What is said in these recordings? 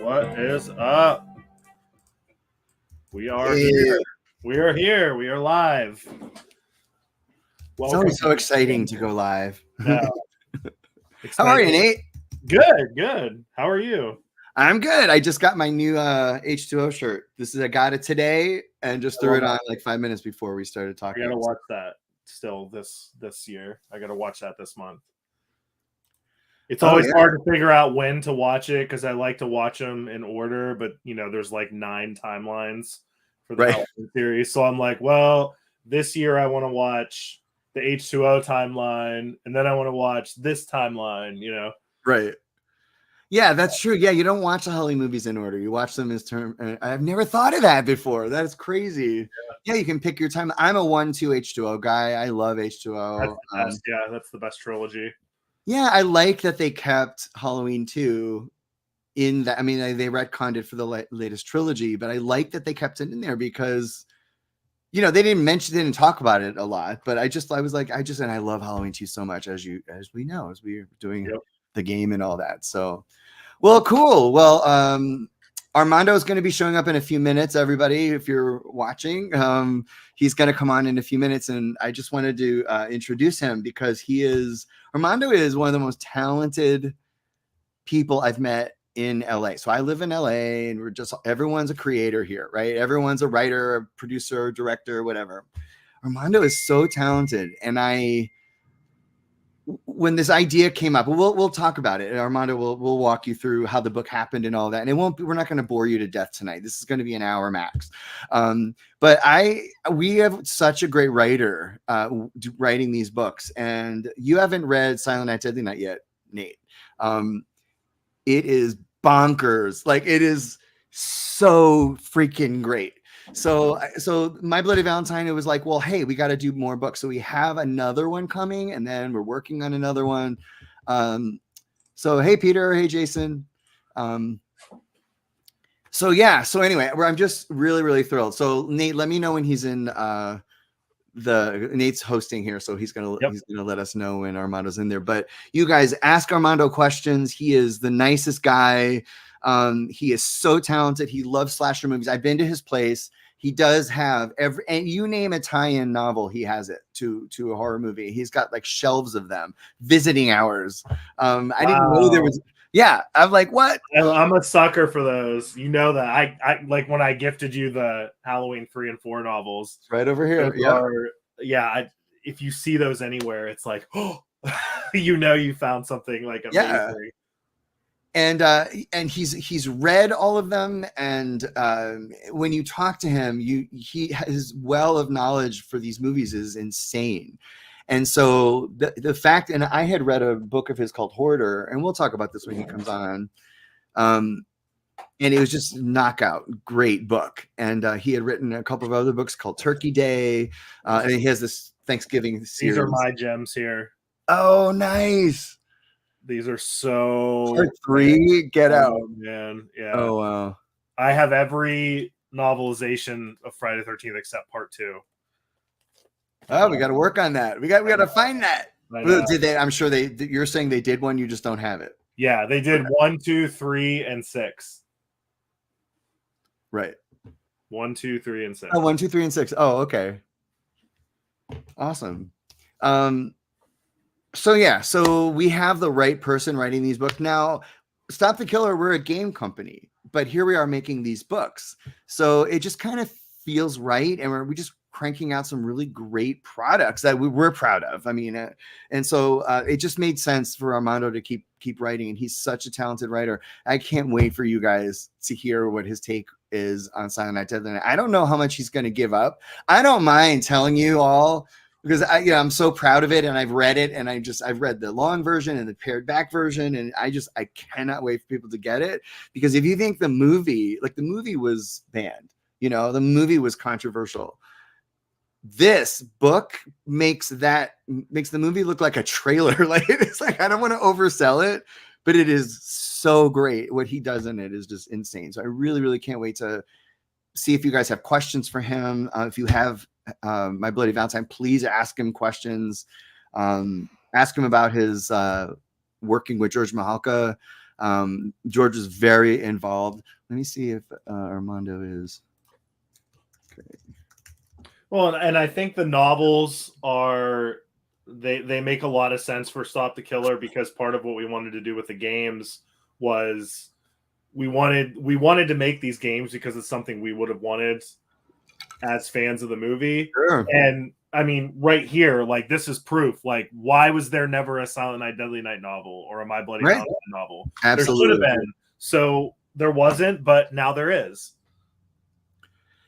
What is up? We are Yeah. here. We are here. We are live. It's always so exciting to go live. Yeah. How are you, Nate? Good, good. How are you? I'm good. I just got my new H2O shirt. I got it today and just threw it on like 5 minutes before we started talking. I gotta watch that still this year. I gotta watch that this month. It's always hard to figure out when to watch it because I like to watch them in order, but there's like 9 timelines for the Halloween series. So I'm like, well, this year I want to watch the H2O timeline, and then I want to watch this timeline, Right. Yeah, that's true. Yeah, you don't watch the Halloween movies in order. You watch them as term. I've never thought of that before. That's crazy. Yeah, you can pick your time. I'm a 1-2 H2O guy. I love H2O. That's the best trilogy. Yeah, I like that they kept Halloween 2 in that. I mean, they retconned it for the latest trilogy, but I like that they kept it in there because, they didn't talk about it a lot, but I was like, and I love Halloween 2 so much, as we know, as we're doing the game and all that. So, well, cool. Well, Armando is going to be showing up in a few minutes, everybody, if you're watching. He's going to come on in a few minutes, and I just wanted to introduce him because Armando is one of the most talented people I've met in LA. So I live in LA, and everyone's a creator here, right? Everyone's a writer, a producer, director, whatever. Armando is so talented, and when this idea came up, we'll talk about it. Armando will walk you through how the book happened and all that. And we're not going to bore you to death tonight. This is going to be an hour max. But we have such a great writer writing these books, and you haven't read Silent Night, Deadly Night yet, Nate. It is bonkers. Like, it is so freaking great. So My Bloody Valentine, it was like, well, hey, we got to do more books. So we have another one coming, and then we're working on another one. So hey, Peter, hey, Jason. So anyway, I'm just really, really thrilled. So Nate, let me know when he's in Nate's hosting here. So he's going to let us know when Armando's in there, but you guys ask Armando questions. He is the nicest guy. He is so talented. He loves slasher movies. I've been to his place. He does have and you name a tie-in novel, he has it to a horror movie. He's got like shelves of them, visiting hours. I didn't know there was. Yeah, I'm like, what? I'm a sucker for those. You know that I like when I gifted you the Halloween 3 and 4 novels. It's right over here. If you see those anywhere, it's like, oh, you found something like amazing. Yeah. And he's read all of them, and when you talk to him, his well of knowledge for these movies is insane. And so the fact, and I had read a book of his called Hoarder, and we'll talk about this when he comes on. And it was just knockout, great book. And he had written a couple of other books called Turkey Day, and he has this Thanksgiving series. These are my gems here. Oh, nice. These are so. Part 3, Get Out. Man, yeah. Oh, wow. I have every novelization of Friday the 13th except part 2. Oh, we got to work on that. We got to find that. Did they? I'm sure you're saying they did one. You just don't have it. Yeah, they did 1, 2, 3, and 6. Right. 1, 2, 3, and 6. Oh, 1, 2, 3, and 6. Oh, okay. Awesome. So we have the right person writing these books. Now, Stop the Killer, we're a game company, but here we are making these books. So it just kind of feels right. And we're just cranking out some really great products that we're proud of. I mean, and so it just made sense for Armando to keep writing. And he's such a talented writer. I can't wait for you guys to hear what his take is on Silent Night, Deadly Night. I don't know how much he's going to give up. I don't mind telling you all, because I'm so proud of it, and I've read it, and I've read the long version and the pared back version, and I cannot wait for people to get it, because if you think the movie was banned, the movie was controversial. This book makes the movie look like a trailer. Like, it's like, I don't want to oversell it, but it is so great. What he does in it is just insane. So I really, really can't wait to see if you guys have questions for him. If you have My Bloody Valentine, please ask him questions. Ask him about his working with George Mahalka. George was very involved. Let me see if Armando is. Okay. Well, and I think the novels are they make a lot of sense for Stop the Killer, because part of what we wanted to do with the games was we wanted to make these games because it's something we would have wanted as fans of the movie. Sure. And I mean, right here, like, this is proof. Like, why was there never a Silent Night, Deadly Night novel or a My Bloody Right. Valentine novel? Absolutely. There should have been. So there wasn't, but now there is.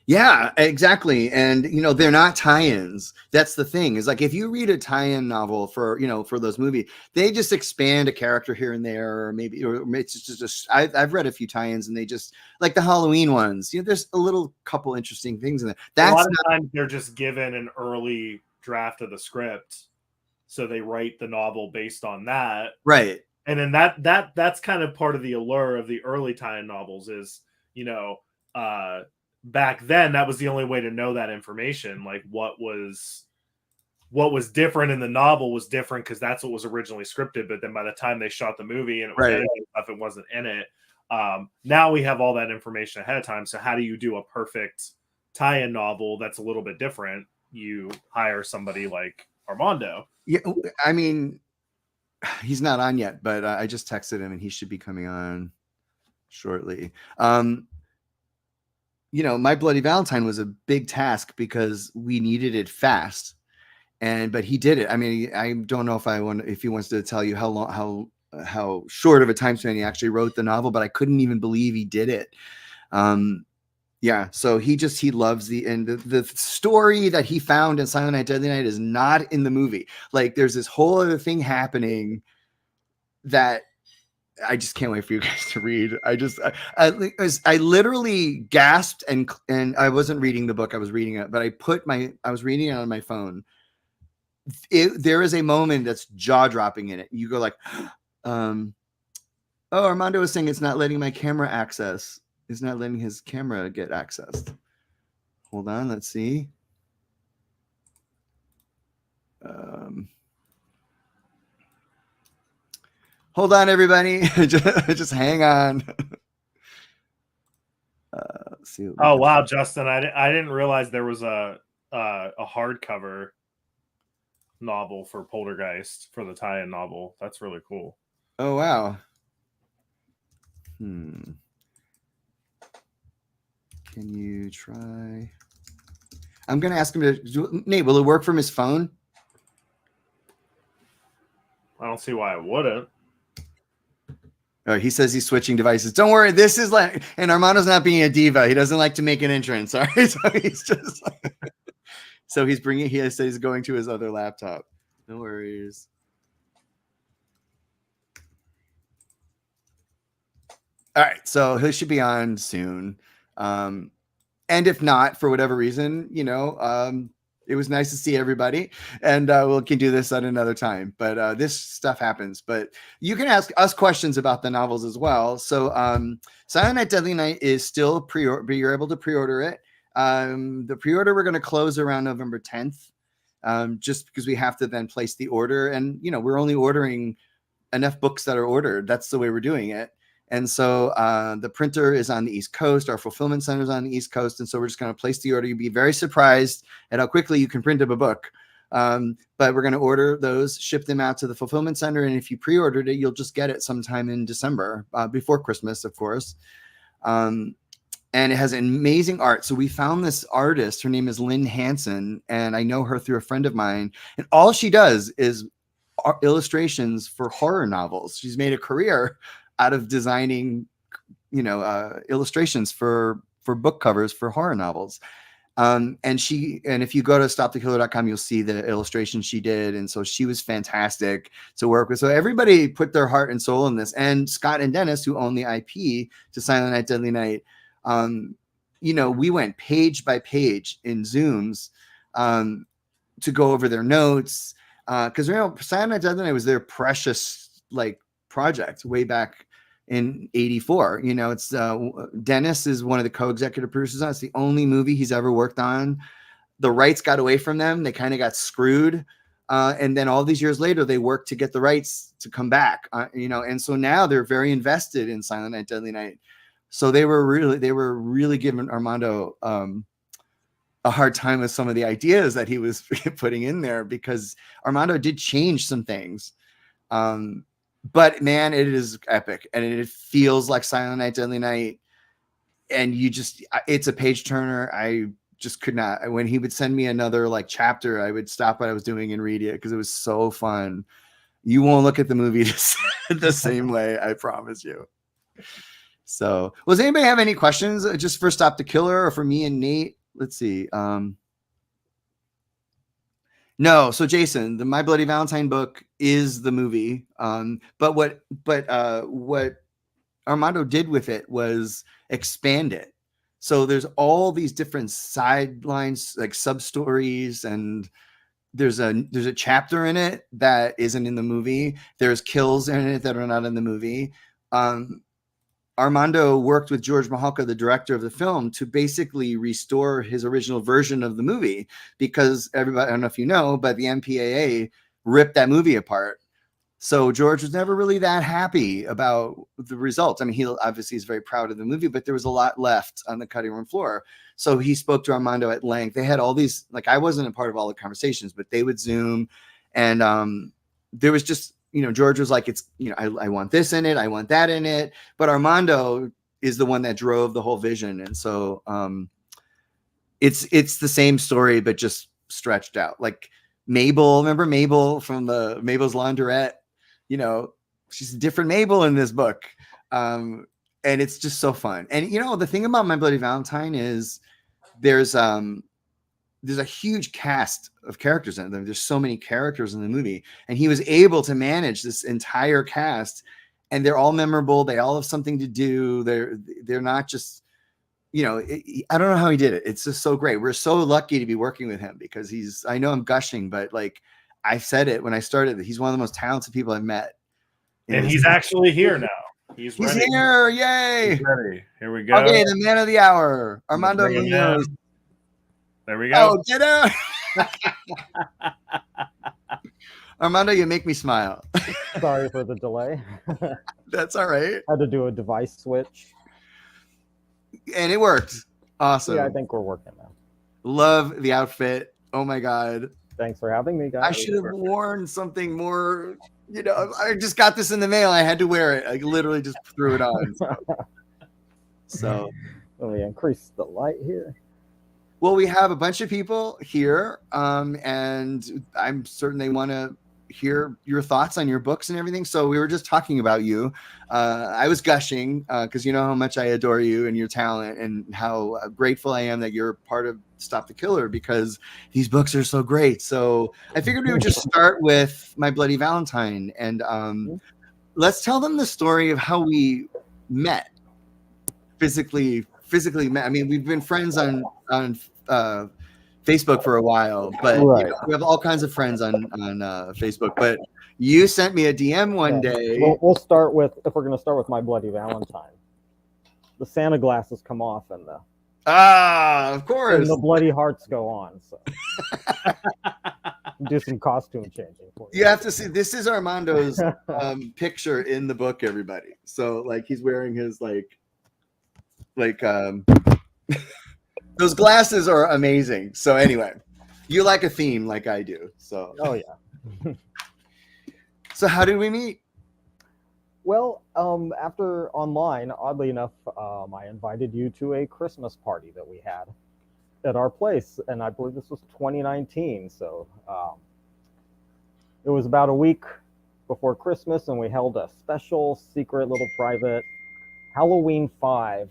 Yeah, exactly. And, you know, they're not tie-ins. That's the thing, is like, if you read a tie-in novel for, you know, for those movies, they just expand a character here and there, or maybe, or it's just I've read a few tie-ins, and they just, like the Halloween ones, you know, there's a little couple interesting things in there. That's a lot of times they're just given an early draft of the script, so they write the novel based on that. Right. And then that's kind of part of the allure of the early tie-in novels is, you know, back then that was the only way to know that information. Like, what was different in the novel was different because that's what was originally scripted, but then by the time they shot the movie and it was edited stuff, it wasn't in it. Now we have all that information ahead of time, so how do you do a perfect tie-in novel that's a little bit different? You hire somebody like Armando. Yeah, I mean, he's not on yet, but I just texted him and he should be coming on shortly. You know, My Bloody Valentine was a big task because we needed it fast, but he did it. I mean, I don't know if he wants to tell you how short of a time span he actually wrote the novel, but I couldn't even believe he did it. Yeah, so he loves the story that he found in Silent Night, Deadly Night is not in the movie. Like, there's this whole other thing happening that I just can't wait for you guys to read. I literally gasped, and I wasn't reading the book, I was reading it, but I was reading it on my phone. There is a moment that's jaw-dropping in it. You go like, oh, Armando was saying it's not letting my camera access. It's not letting his camera get accessed. Hold on, let's see. Hold on, everybody. just hang on. Let's see. Oh wow, Justin! I didn't realize there was a hardcover novel for Poltergeist for the tie-in novel. That's really cool. Oh wow. Can you try? I'm gonna ask him to. Nate, will it work from his phone? I don't see why it wouldn't. Oh, he says he's switching devices. Don't worry, this is like, and Armando's not being a diva. He doesn't like to make an entrance. All right, so he's just like, so he's bringing. He says he's going to his other laptop. No worries. All right, so he should be on soon. And if not, for whatever reason, you know, it was nice to see everybody, and we can do this at another time. But this stuff happens. But you can ask us questions about the novels as well. So Silent Night, Deadly Night is still pre-order, but you're able to pre-order it. The pre-order we're going to close around November 10th, just because we have to then place the order. And, you know, we're only ordering enough books that are ordered. That's the way we're doing it. And so the printer is on the East Coast. Our fulfillment center is on the East Coast. And so we're just going to place the order. You'll be very surprised at how quickly you can print up a book. But we're going to order those, ship them out to the fulfillment center. And if you pre-ordered it, you'll just get it sometime in December, before Christmas, of course. And it has amazing art. So we found this artist. Her name is Lynn Hansen. And I know her through a friend of mine. And all she does is illustrations for horror novels. She's made a career out of designing, you know, illustrations for book covers for horror novels. And if you go to stopthekiller.com, you'll see the illustrations she did. And so she was fantastic to work with. So everybody put their heart and soul in this. And Scott and Dennis, who own the IP to Silent Night, Deadly Night, you know, we went page by page in Zooms to go over their notes. Because, you know, Silent Night, Deadly Night was their precious, like, project way back in '84. You know, it's Dennis is one of the co-executive producers on it. It's the only movie he's ever worked on. The rights got away from them. They kind of got screwed. And then all these years later, they worked to get the rights to come back, and so now they're very invested in Silent Night, Deadly Night. So they were really giving Armando a hard time with some of the ideas that he was putting in there, because Armando did change some things. But man, it is epic, and it feels like Silent Night, Deadly Night. And it's a page turner. I just could not. When he would send me another like chapter, I would stop what I was doing and read it because it was so fun. You won't look at the movie the same way, I promise you. So, does anybody have any questions just for Stop the Killer or for me and Nate? Let's see. No, so Jason, the My Bloody Valentine book is the movie. But what Armando did with it was expand it. So there's all these different sidelines, like sub stories, and there's a chapter in it that isn't in the movie. There's kills in it that are not in the movie. Armando worked with George Mahalka, the director of the film, to basically restore his original version of the movie, because everybody, I don't know if you know, but the MPAA ripped that movie apart. So George was never really that happy about the results. I mean, he obviously is very proud of the movie, but there was a lot left on the cutting room floor. So he spoke to Armando at length. They had all these, like, I wasn't a part of all the conversations, but they would Zoom, and there was just, George was like, it's, I want this in it, I want that in it. But Armando is the one that drove the whole vision. And so it's the same story, but just stretched out. Like Mabel, remember Mabel from the Mabel's Laundrette? She's a different Mabel in this book. And it's just so fun. And, the thing about My Bloody Valentine is there's a huge cast of characters in it. There's so many characters in the movie, and he was able to manage this entire cast, and they're all memorable. They all have something to do. They're not just, I don't know how he did it. It's just so great. We're so lucky to be working with him, because I know I'm gushing, but like I said it when I started, he's one of the most talented people I've met. And he's actually here now. He's ready. Here. Yay. He's ready. Here we go. Okay. The man of the hour, Armando MUÑOZ. There we go. Oh, get out. Armando, you make me smile. Sorry for the delay. That's all right. Had to do a device switch. And it worked. Awesome. Yeah, I think we're working now. Love the outfit. Oh my God. Thanks for having me, guys. I should have worn something more, I just got this in the mail. I had to wear it. I literally just threw it on. So let me increase the light here. Well, we have a bunch of people here, and I'm certain they want to hear your thoughts on your books and everything. So we were just talking about you. I was gushing because you know how much I adore you and your talent, and how grateful I am that you're part of Stop the Killer, because these books are so great. So I figured we would just start with My Bloody Valentine, and let's tell them the story of how we met. Physically met. I mean, we've been friends on Facebook for a while, but right. We have all kinds of friends on Facebook. But you sent me a DM one day. We'll start with, if we're going to start with My Bloody Valentine, the Santa glasses come off, and of course, and the bloody hearts go on. So do some costume changing for you. You have to see. This is Armando's picture in the book, everybody. So like he's wearing his those glasses are amazing. So anyway, you like a theme like I do. So oh yeah. So how did we meet? Well, after online, oddly enough, I invited you to a Christmas party that we had at our place, and I believe this was 2019. So it was about a week before Christmas, and we held a special, secret, little private Halloween 5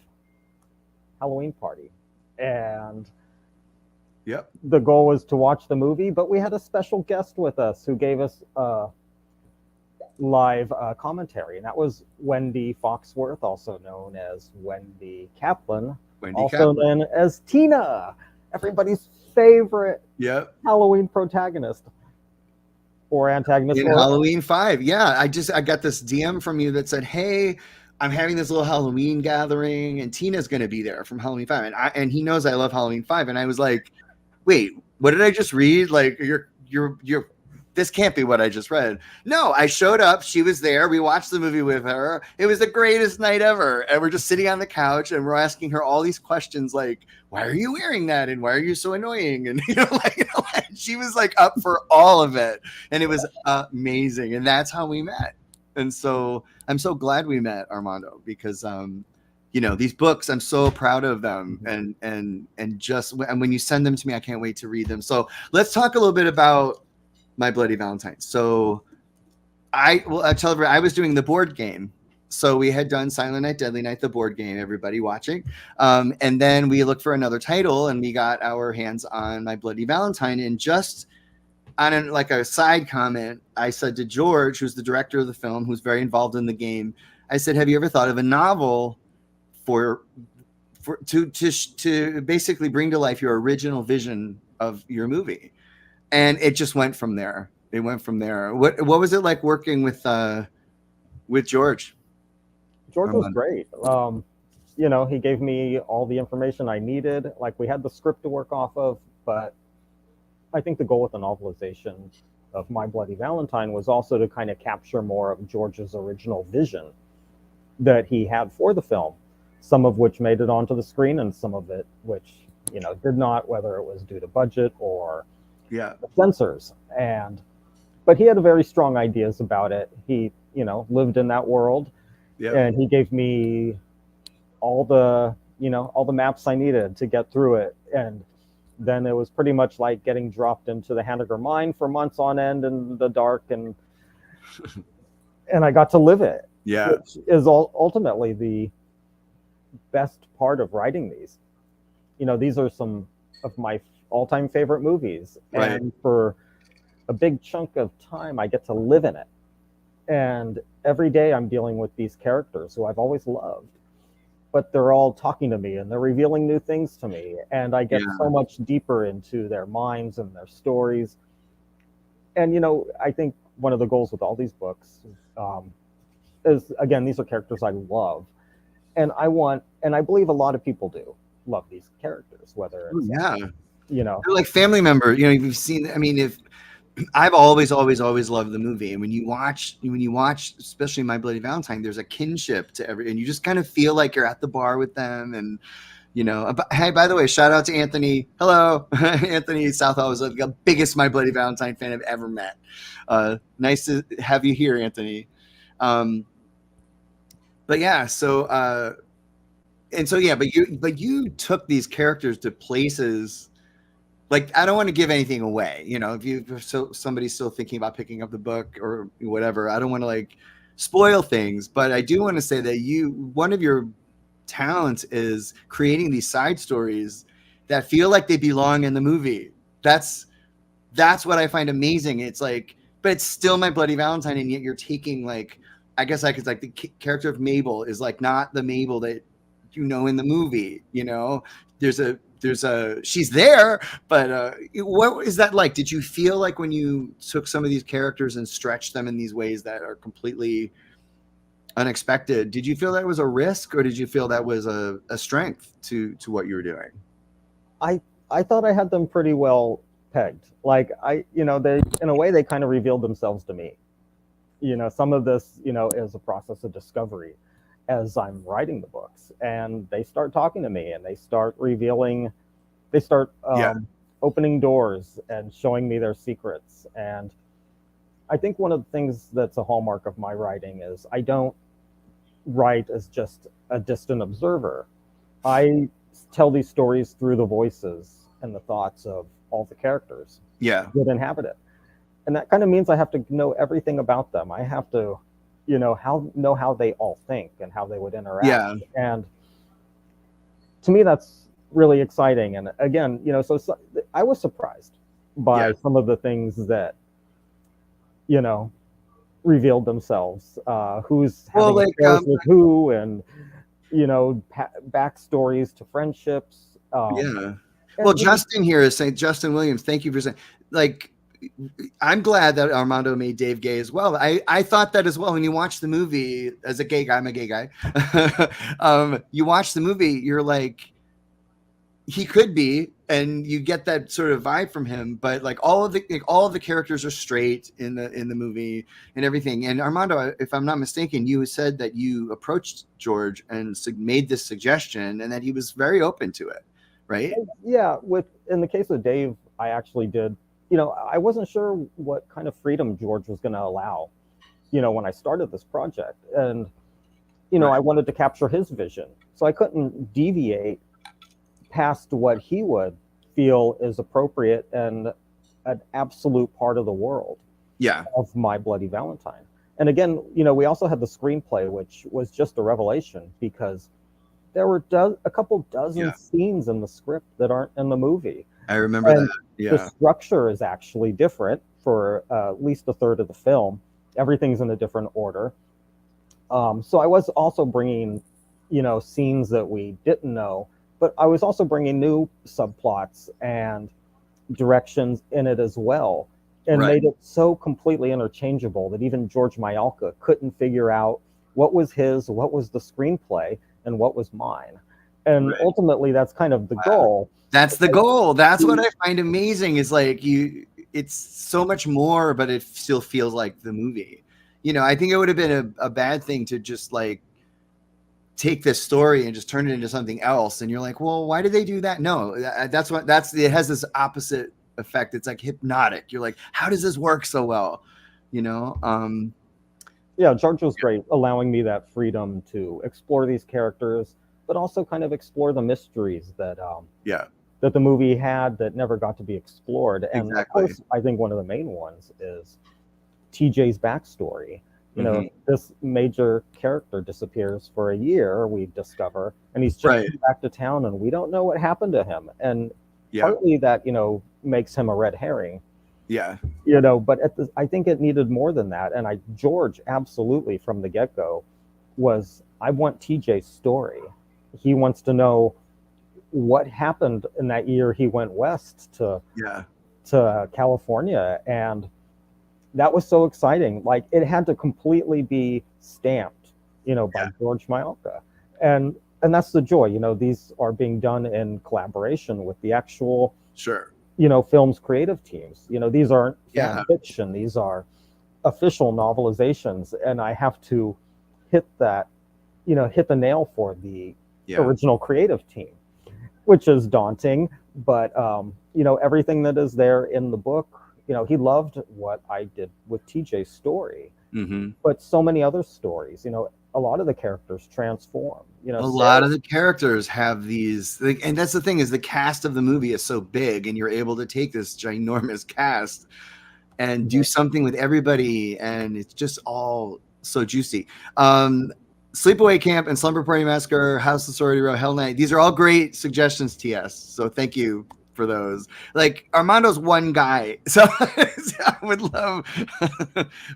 Halloween party. And yep, the goal was to watch the movie, but we had a special guest with us who gave us live commentary, and that was Wendy Foxworth, also known as Wendy Kaplan, known as Tina, everybody's favorite Halloween protagonist or antagonist in Halloween 5. Yeah, I got this DM from you that said, "Hey, I'm having this little Halloween gathering, and Tina's going to be there from Halloween 5." And he knows I love Halloween 5, and I was like, "Wait, what did I just read? Like you're this can't be what I just read. No, I showed up. She was there. We watched the movie with her. It was the greatest night ever. And we're just sitting on the couch and we're asking her all these questions like, why are you wearing that? And why are you so annoying? And, she was like up for all of it. And it was amazing. And that's how we met. And so I'm so glad we met, Armando, because, these books, I'm so proud of them. And when you send them to me, I can't wait to read them. So let's talk a little bit about My Bloody Valentine. So I'll tell everybody, I was doing the board game. So we had done Silent Night, Deadly Night, the board game, everybody watching. And then we looked for another title and we got our hands on My Bloody Valentine. And just on a side comment, I said to George, who's the director of the film, who's very involved in the game, I said, have you ever thought of a novel to basically bring to life your original vision of your movie? And it just went from there. It went from there. What was it like working with George? George was great. He gave me all the information I needed. Like, we had the script to work off of, but I think the goal with the novelization of My Bloody Valentine was also to kind of capture more of George's original vision that he had for the film, some of which made it onto the screen and some of it which, did not, whether it was due to budget or the censors. But he had very strong ideas about it. He, lived in that world, and he gave me all the maps I needed to get through it. And then it was pretty much like getting dropped into the Hanniger mine for months on end in the dark, and I got to live it. Yeah, which is ultimately the best part of writing these. These are some of my all-time favorite movies, and for a big chunk of time I get to live in it, and every day I'm dealing with these characters who I've always loved, but they're all talking to me and they're revealing new things to me, and I get so much deeper into their minds and their stories. And I think one of the goals with all these books is, again, these are characters I love, and I believe a lot of people do love these characters, whether it's they're like family members. You've seen, if I've always loved the movie, and when you watch especially My Bloody Valentine, there's a kinship to and you just kind of feel like you're at the bar with them. And hey, by the way, shout out to Anthony. Hello. Anthony Southall was the biggest My Bloody Valentine fan I've ever met. Nice to have you here, Anthony. But you took these characters to places. Like, I don't want to give anything away, if somebody's still thinking about picking up the book or whatever, I don't want to spoil things, but I do want to say that one of your talents is creating these side stories that feel like they belong in the movie. That's what I find amazing. It's but it's still My Bloody Valentine, and yet you're taking I guess the character of Mabel is not the Mabel that in the movie. She's there, but what is that like? Did you feel like when you took some of these characters and stretched them in these ways that are completely unexpected, did you feel that was a risk, or did you feel that was a strength to what you were doing? I thought I had them pretty well pegged. They, in a way, they kind of revealed themselves to me. Some of this, is a process of discovery as I'm writing the books, and they start talking to me, and they start opening doors and showing me their secrets. And I think one of the things that's a hallmark of my writing is I don't write as just a distant observer. I tell these stories through the voices and the thoughts of all the characters that inhabit it. And that kind of means I have to know everything about them. I have to know how they all think and how they would interact. And to me, that's really exciting. And again, so I was surprised by some of the things that revealed themselves. Who's having affairs with who, and backstories to friendships. Well, Justin here is saying, Justin Williams, thank you for saying, I'm glad that Armando made Dave gay as well. I thought that as well. When you watch the movie, as a gay guy, I'm a gay guy. You watch the movie, you're like, he could be, and you get that sort of vibe from him, but like all of the characters are straight in the movie and everything. And Armando, if I'm not mistaken, you said that you approached George and made this suggestion and that he was very open to it, right? Yeah, in the case of Dave, I actually did. I wasn't sure what kind of freedom George was going to allow, when I started this project. And, Right. I wanted to capture his vision. So I couldn't deviate past what he would feel is appropriate and an absolute part of the world Yeah. of My Bloody Valentine. And again, we also had the screenplay, which was just a revelation because there were a couple dozen scenes in the script that aren't in the movie. I remember And that. Yeah. the structure is actually different for at least a third of the film. Everything's in a different order. So I was also bringing, scenes that we didn't know, but I was also bringing new subplots and directions in it as well, and made it so completely interchangeable that even George Mayalka couldn't figure out what was his, what was the screenplay, and what was mine. And ultimately, that's kind of the goal. That's the goal. That's what I find amazing is like it's so much more, but it still feels like the movie. I think it would have been a bad thing to just like take this story and just turn it into something else. And you're like, well, why did they do that? No, it has this opposite effect. It's like hypnotic. You're like, how does this work so well? Yeah, George was great, allowing me that freedom to explore these characters, but also kind of explore the mysteries that that the movie had that never got to be explored. And of course, I think one of the main ones is TJ's backstory. This major character disappears for a year, we discover, and he's just back to town, and we don't know what happened to him. And partly that, makes him a red herring. Yeah. But I think it needed more than that. And George absolutely from the get-go I want TJ's story. He wants to know what happened in that year he went west to California. And that was so exciting. Like, it had to completely be stamped, by George Mayalka. And that's the joy. These are being done in collaboration with the actual film's creative teams. These aren't fan fiction. These are official novelizations. And I have to hit the nail for the original creative team, which is daunting. But, everything that is there in the book, he loved what I did with TJ's story, but so many other stories, a lot of the characters transform, a lot of the characters have these, and that's the thing is the cast of the movie is so big and you're able to take this ginormous cast and do something with everybody. And it's just all so juicy. Sleepaway Camp and Slumber Party Massacre, House of Sorority Row, Hell Night. These are all great suggestions, TS. So thank you for those. Like, Armando's one guy, so I would love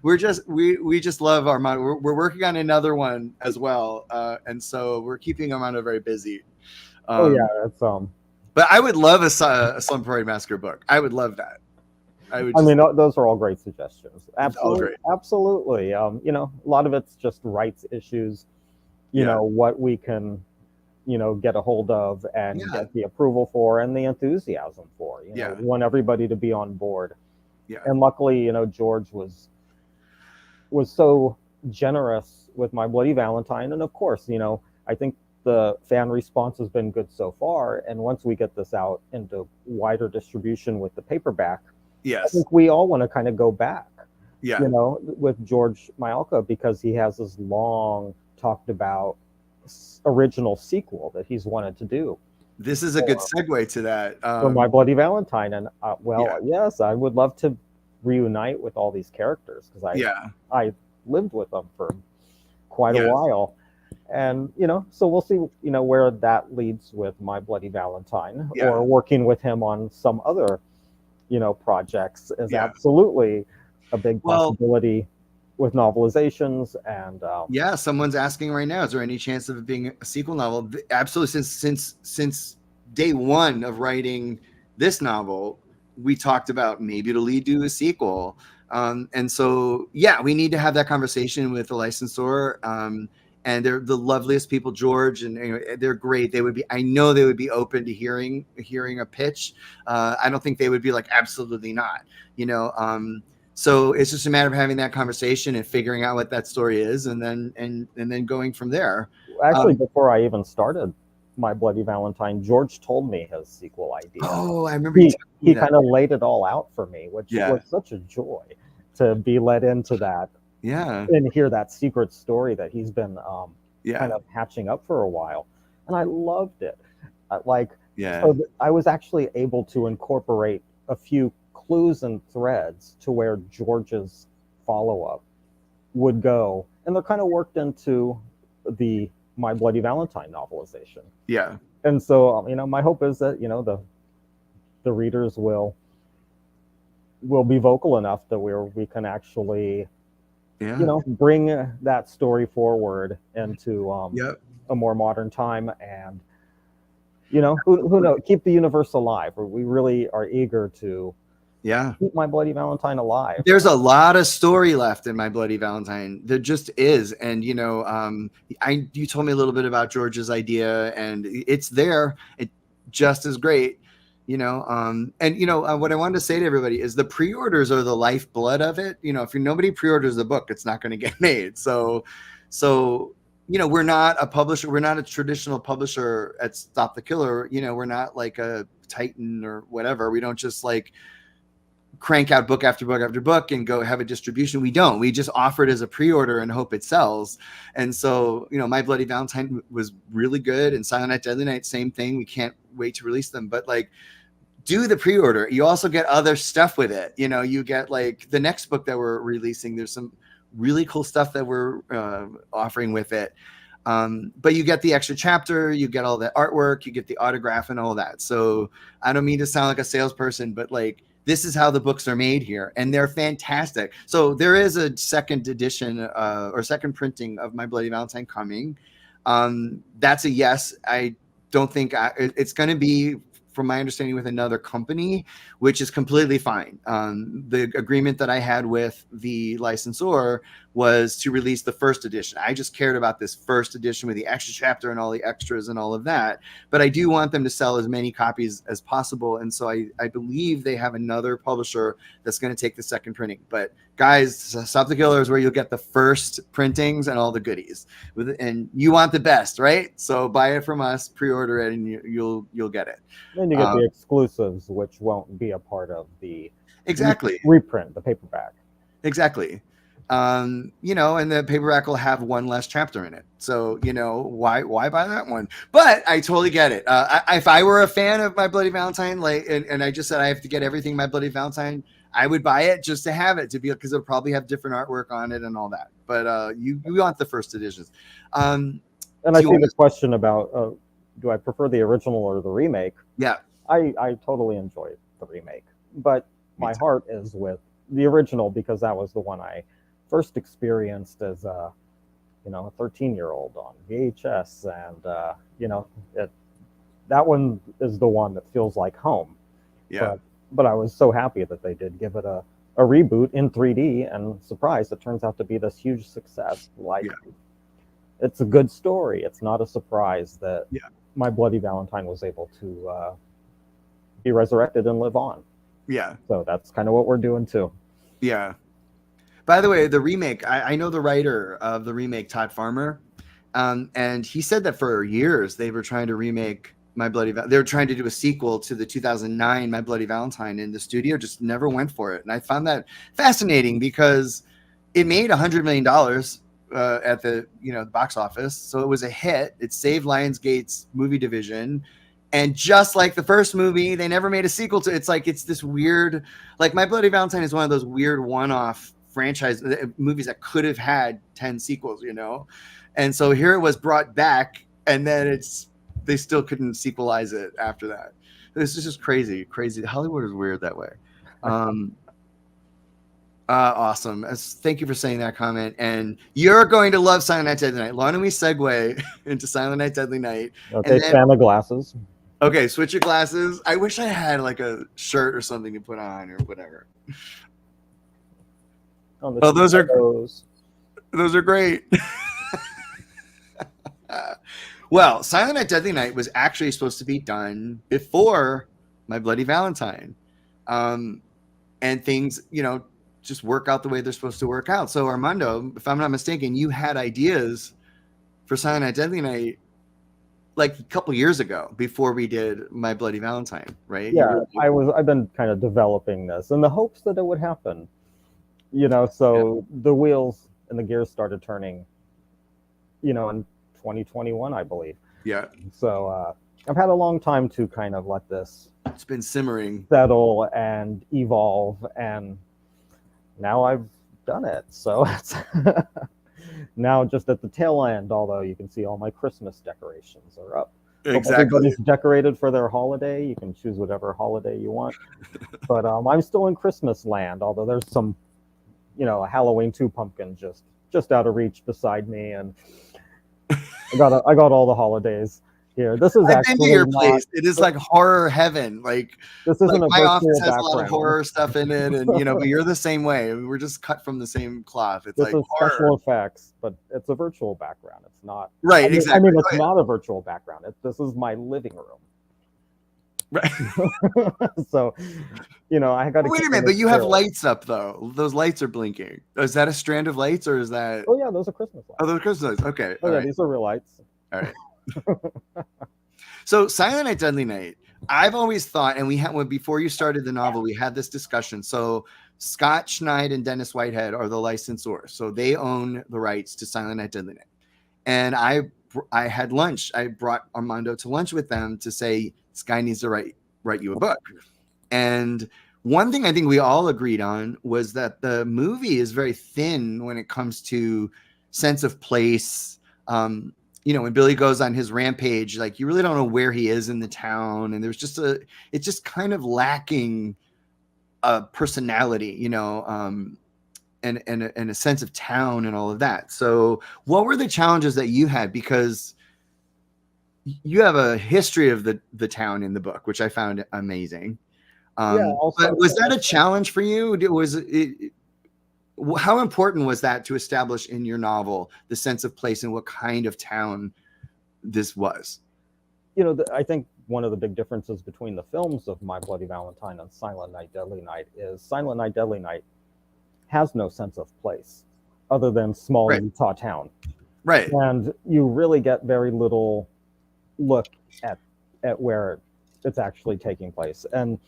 we just love Armando. We're working on another one as well, and so we're keeping Armando very busy. That's but I would love a Slumber Party Massacre book. I would love that. I mean, those are all great suggestions. Absolutely. A lot of it's just rights issues, what we can get a hold of and get the approval for and the enthusiasm for. We want everybody to be on board. Yeah. And luckily, George was so generous with My Bloody Valentine. And of course, I think the fan response has been good so far. And once we get this out into wider distribution with the paperback, I think we all want to kind of go back, with George Mayalka, because he has this long talked about original sequel that he's wanted to do. This is a good segue to that. For My Bloody Valentine. And yes, I would love to reunite with all these characters because I lived with them for quite a while. And, so we'll see, where that leads with My Bloody Valentine, or working with him on some other, projects is absolutely a big possibility with novelizations. And someone's asking right now, is there any chance of it being a sequel novel? Absolutely. Since day one of writing this novel, we talked about maybe it'll lead to a sequel. And so, we need to have that conversation with the licensor. and they're the loveliest people. George and they're great. I know they would be open to hearing a pitch. I don't think they would be like, absolutely not, so it's just a matter of having that conversation and figuring out what that story is, and then going from there. Actually, before I even started My Bloody Valentine, George told me his sequel idea. Oh, I remember he kind of laid it all out for me, which was such a joy to be led into that. Yeah. And hear that secret story that he's been kind of hatching up for a while. And I loved it. So I was actually able to incorporate a few clues and threads to where George's follow-up would go. And they're kind of worked into the My Bloody Valentine novelization. Yeah. And so, my hope is that, the readers will be vocal enough that we can actually, bring that story forward into a more modern time, and, who knows, keep the universe alive. We really are eager to keep My Bloody Valentine alive. There's a lot of story left in My Bloody Valentine. There just is. And, you told me a little bit about George's idea, and it's there. It just as great, what I wanted to say to everybody is the pre-orders are the lifeblood of it. If nobody pre-orders the book, it's not going to get made. So, we're not a publisher. We're not a traditional publisher at Stop the Killer. We're not like a Titan or whatever. We don't just like crank out book after book after book and go have a distribution. We don't. We just offer it as a pre-order and hope it sells. And so, My Bloody Valentine was really good, and Silent Night, Deadly Night, same thing. We can't wait to release them, but do the pre-order. You also get other stuff with it. You get like the next book that we're releasing. There's some really cool stuff that we're offering with it. But you get the extra chapter, you get all the artwork, you get the autograph and all that. So I don't mean to sound like a salesperson, but this is how the books are made here, and they're fantastic. So there is a second edition or second printing of My Bloody Valentine coming. That's a yes. I don't think it's going to be, from my understanding, with another company, which is completely fine. The agreement that I had with the licensor was to release the first edition. I just cared about this first edition with the extra chapter and all the extras and all of that. But I do want them to sell as many copies as possible. And so I believe they have another publisher that's going to take the second printing. But guys, Stop the Killer is where you'll get the first printings and all the goodies. And you want the best, right? So buy it from us, pre-order it, and you'll get it. Then you get the exclusives, which won't be a part of the reprint, the paperback. Exactly. And the paperback will have one less chapter in it. So, why buy that one? But I totally get it. If I were a fan of My Bloody Valentine, and I just said I have to get everything My Bloody Valentine, I would buy it just to have it, because it'll probably have different artwork on it and all that. But you want the first editions. And I see the question about, do I prefer the original or the remake? Yeah. I totally enjoy the remake, but my heart is with the original, because that was the one I first experienced as a 13-year-old on VHS, and that one is the one that feels like home. Yeah. But I was so happy that they did give it a reboot in 3D, and surprise, it turns out to be this huge success. It's a good story. It's not a surprise that My Bloody Valentine was able to be resurrected and live on. Yeah. So that's kind of what we're doing too. Yeah. By the way, the remake, I know the writer of the remake, Todd Farmer, and he said that for years they were trying to remake My Bloody Valentine. They were trying to do a sequel to the 2009 My Bloody Valentine, and the studio just never went for it. And I found that fascinating, because it made $100 million at the box office, so it was a hit. It saved Lionsgate's movie division. And just like the first movie, they never made a sequel to it. It's this weird, My Bloody Valentine is one of those weird one-off franchise movies that could have had 10 sequels, and so here it was brought back, and then they still couldn't sequelize it after that. This is just crazy. Hollywood is weird that way. Awesome. Thank you for saying that comment, and you're going to love Silent Night, Deadly Night. Why don't we segue into Silent Night, Deadly Night? Okay, fan of glasses. Okay, switch your glasses. I wish I had a shirt or something to put on or whatever. Oh, those are great. Well, Silent Night, Deadly Night was actually supposed to be done before My Bloody Valentine. And things, just work out the way they're supposed to work out. So Armando, if I'm not mistaken, you had ideas for Silent Night, Deadly Night like a couple years ago before we did My Bloody Valentine, right? Yeah, I've been kind of developing this in the hopes that it would happen. So the wheels and the gears started turning, in 2021, I believe. Yeah. So I've had a long time to kind of let this. It's been simmering, settle and evolve, and now I've done it. So it's now just at the tail end, although you can see all my Christmas decorations are up. exactly. Everybody's decorated for their holiday. You can choose whatever holiday you want. But I'm still in Christmas land, although there's some, a Halloween 2 pumpkin just out of reach beside me, and I got all the holidays here. This is I've actually been to your place. It is like horror heaven. Like, this isn't a my virtual office has background. a lot of horror stuff in it, and but you're the same way. We're just cut from the same cloth. It's This like is horror. special effects, but it's a virtual background. It's not Right, exactly. It's not a virtual background. This is my living room. Right. So, I got to. Wait a minute, but you have lights up though. Those lights are blinking. Is that a strand of lights, or is that? Oh yeah, those are Christmas lights. Oh, those are Christmas lights. Okay. Oh all yeah, right. these are real lights. All right. So Silent Night, Deadly Night, I've always thought, and we had before you started the novel, we had this discussion. So Scott Schneid and Dennis Whitehead are the licensors, so they own the rights to Silent Night, Deadly Night. And I had lunch. I brought Armando to lunch with them to say this guy needs to write you a book. And one thing I think we all agreed on was that the movie is very thin when it comes to sense of place. When Billy goes on his rampage, like, you really don't know where he is in the town, and it's just kind of lacking a personality, and a sense of town and all of that. So what were the challenges that you had? Because you have a history of the town in the book, which I found amazing. But was that a challenge for you? How important was that to establish in your novel the sense of place and what kind of town this was? I think one of the big differences between the films of My Bloody Valentine and Silent Night, Deadly Night is Silent Night, Deadly Night has no sense of place other than small Utah town. Right. And you really get very little look at where it's actually taking place. And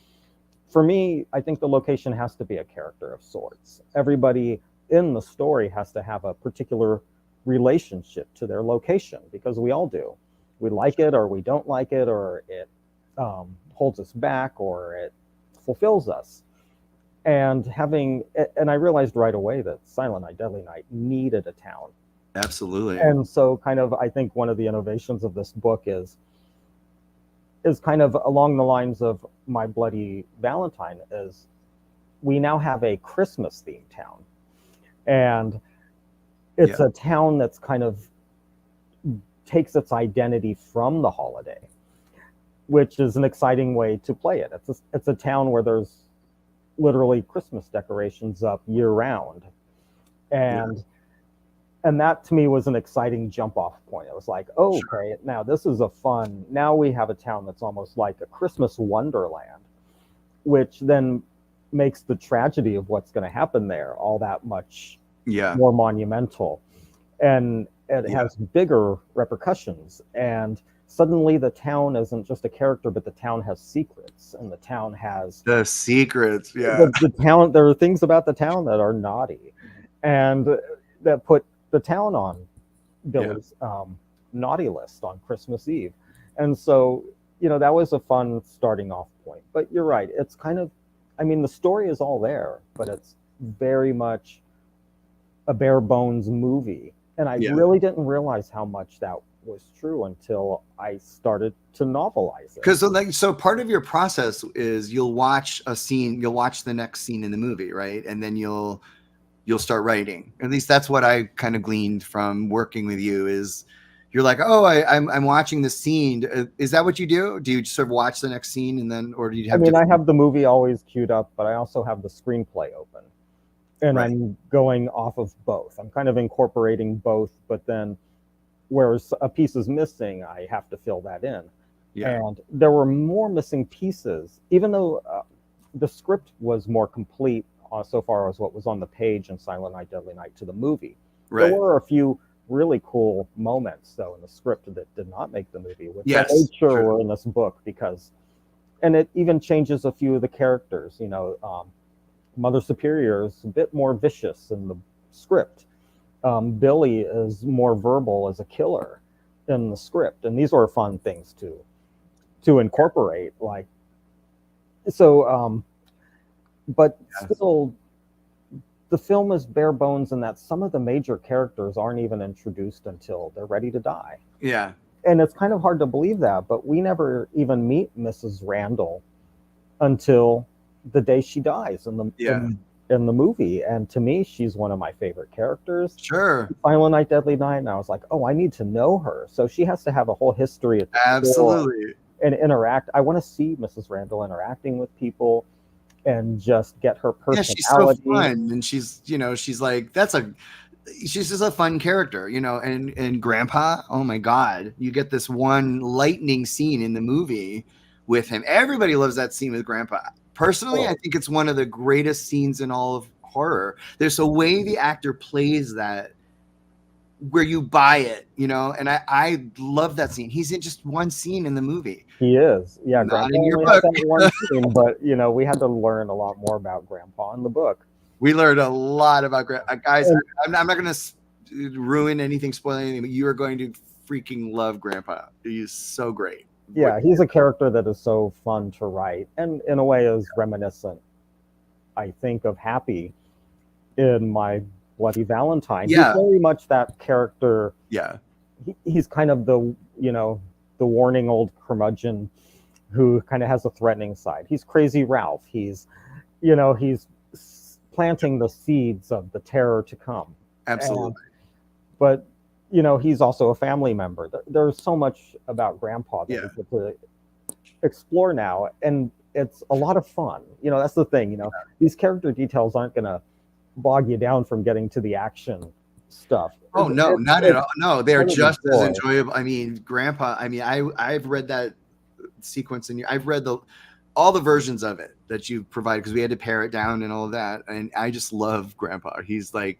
for me, I think the location has to be a character of sorts. Everybody in the story has to have a particular relationship to their location, because we all do. We like it or we don't like it, or it holds us back, or it fulfills us. And I realized right away that Silent Night, Deadly Night needed a town. Absolutely. And so kind of, I think one of the innovations of this book is kind of along the lines of My Bloody Valentine, is we now have a Christmas themed town. And it's a town that's kind of takes its identity from the holiday, which is an exciting way to play it. It's a town where there's literally Christmas decorations up year round. And that to me was an exciting jump off point. It was like, okay, now this is now we have a town that's almost like a Christmas wonderland, which then makes the tragedy of what's going to happen there all that much more monumental. And it has bigger repercussions. And suddenly the town isn't just a character, but the town has secrets, and the town has the secrets. Yeah. The town, there are things about the town that are naughty, and that put the town on Billy's naughty list on Christmas Eve. And so, that was a fun starting off point. But you're right. It's kind of, the story is all there, but it's very much a bare bones movie. And I really didn't realize how much that was true until I started to novelize it. Because so part of your process is you'll watch a scene, you'll watch the next scene in the movie, right? And then you'll start writing. At least that's what I kind of gleaned from working with you, is you're like, oh, I'm watching the scene. Is that what you do? Do you sort of watch the next scene and then, or do you have? I have the movie always queued up, but I also have the screenplay open, and I'm going off of both. I'm kind of incorporating both, but then whereas a piece is missing, I have to fill that in. Yeah. And there were more missing pieces, even though the script was more complete so far as what was on the page in Silent Night, Deadly Night to the movie. Right. There were a few really cool moments, though, in the script that did not make the movie, which Yes, I made sure true. were in this book because, and it even changes a few of the characters. You know, Mother Superior is a bit more vicious in the script. Billy is more verbal as a killer in the script, and these were fun things to incorporate. Like, so, but Yes. still, the film is bare bones in that some of the major characters aren't even introduced until they're ready to die. Yeah. And it's kind of hard to believe that, but we never even meet Mrs. Randall until the day she dies in the movie. And to me, she's one of my favorite characters. Sure. Silent Night, Deadly Night, and I was like, oh, I need to know her. So she has to have a whole history at the Absolutely. and interact. I want to see Mrs. Randall interacting with people and just get her personality. Yeah, she's so fun, and she's, you know, she's like, she's just a fun character, you know. And Grandpa, oh my God, you get this one lightning scene in the movie with him. Everybody loves that scene with Grandpa. Personally, I think it's one of the greatest scenes in all of horror. There's a way the actor plays that where you buy it, you know, and I love that scene. He's in just one scene in the movie. He is, yeah. Not Grandpa in your only had book. that one scene, but you know, we had to learn a lot more about Grandpa in the book. We learned a lot about guys. I'm not going to ruin anything, spoil anything, but you are going to freaking love Grandpa. He's so great. Yeah, he's a character that is so fun to write, and in a way is reminiscent, I think, of Happy in My Bloody Valentine. Yeah. He's very much that character. Yeah. He's kind of the, you know, the warning old curmudgeon who kind of has a threatening side. He's Crazy Ralph. He's, you know, he's planting the seeds of the terror to come. Absolutely. But, you know, he's also a family member. There's so much about Grandpa that we get to explore now, and it's a lot of fun. You know, that's the thing. You know, these character details aren't going to bog you down from getting to the action stuff. Oh no, not at all. No, they're just as enjoyable. I mean, Grandpa. I mean, I've read that sequence, and I've read all the versions of it that you provided because we had to pare it down and all of that. And I just love Grandpa. He's like,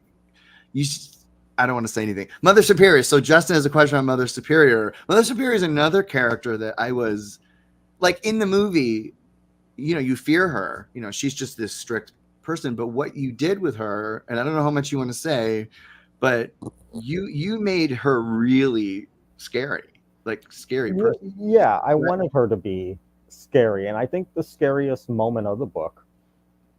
I don't want to say anything. Mother Superior. So Justin has a question on Mother Superior. Mother Superior is another character that I was like in the movie. You know, you fear her. You know, she's just this strict person. But what you did with her, and I don't know how much you want to say, but you made her really scary, like scary person. Yeah, I wanted her to be scary, and I think the scariest moment of the book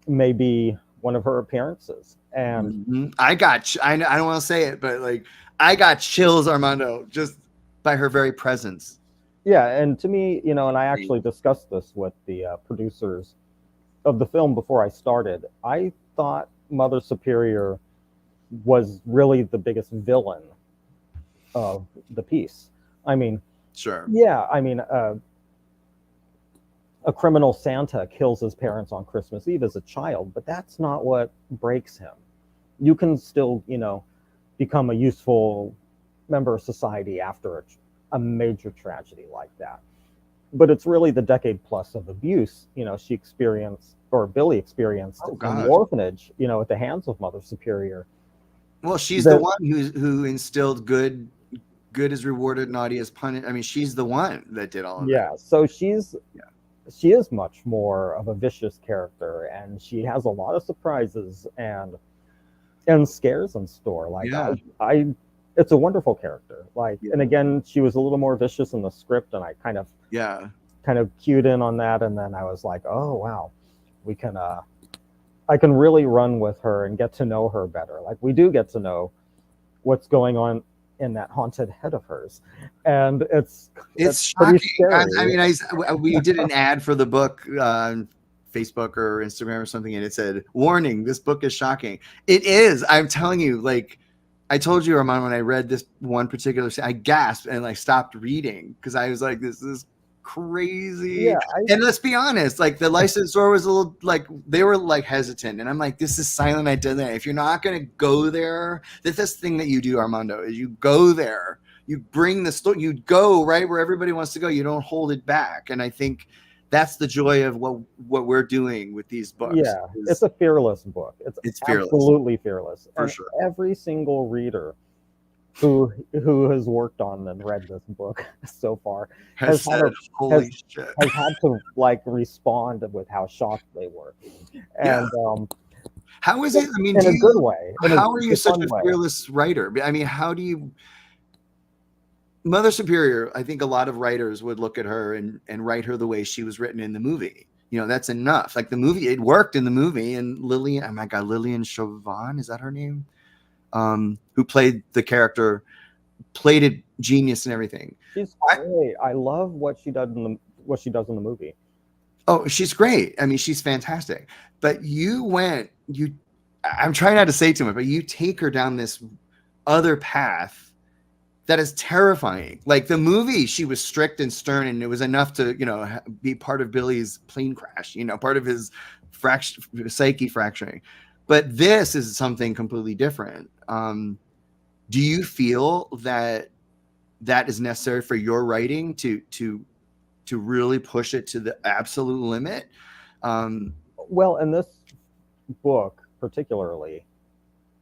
may be one of her appearances. And I don't want to say it, but like I got chills, Armando, just by her very presence. Yeah, and to me, you know, and I actually discussed this with the producers of the film before I started. I thought Mother Superior was really the biggest villain of the piece. I mean, sure. Yeah, I mean, a criminal Santa kills his parents on Christmas Eve as a child, but that's not what breaks him. You can still, you know, become a useful member of society after a major tragedy like that. But it's really the decade plus of abuse, you know, she experienced, or Billy experienced in the orphanage, you know, at the hands of Mother Superior. Well, she's the one who instilled good is rewarded, naughty is punished. I mean, she's the one that did all of that. Yeah, so she is much more of a vicious character, and she has a lot of surprises and scares in store. Like it's a wonderful character. Like, and again, she was a little more vicious in the script, and I kind of cued in on that, and then I was like, oh wow, I can really run with her and get to know her better. Like, we do get to know what's going on in that haunted head of hers, and it's shocking. I mean, we did an ad for the book on Facebook or Instagram or something, and it said, "Warning: this book is shocking." It is. I'm telling you. Like, I told you, Armand, when I read this one particular scene, I gasped and like stopped reading because I was like, "This is crazy." Yeah, and let's be honest, like the license store was a little like they were like hesitant, and I'm like, this is Silent Night, Deadly Night. If you're not gonna go there, that's the thing that you do, Armando, is you go there. bring the story, you go right where everybody wants to go. You don't hold it back. And I think that's the joy of what we're doing with these books. Yeah, it's a fearless book. It's fearless. Absolutely fearless. For and sure. Every single reader who has worked on and read this book so far has had to like respond with how shocked they were. And how is it? I mean, in a good way. How are you such a fearless writer? I mean, how do you? Mother Superior, I think a lot of writers would look at her and write her the way she was written in the movie. You know, that's enough. Like the movie, it worked in the movie. And Lillian, oh my God, Lillian Chauvin, is that her name? Who played the character, played it genius and everything. She's great. I love what she does in the movie. Oh, she's great. I mean, she's fantastic. But I'm trying not to say too much, but you take her down this other path that is terrifying. Like the movie, she was strict and stern, and it was enough to, be part of Billy's plane crash, part of his psyche fracturing. But this is something completely different. Do you feel that is necessary for your writing to really push it to the absolute limit? Well, in this book particularly,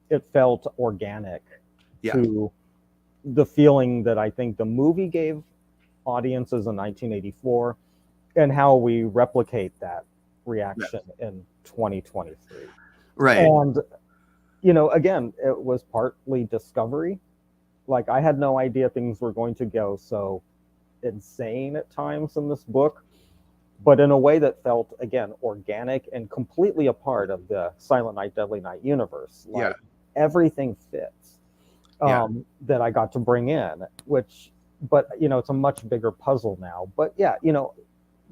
it felt organic to the feeling that I think the movie gave audiences in 1984, and how we replicate that reaction in 2023. Right. And, again, it was partly discovery. Like, I had no idea things were going to go so insane at times in this book, but in a way that felt, again, organic and completely a part of the Silent Night, Deadly Night universe. Like, everything fits that I got to bring in, but it's a much bigger puzzle now. But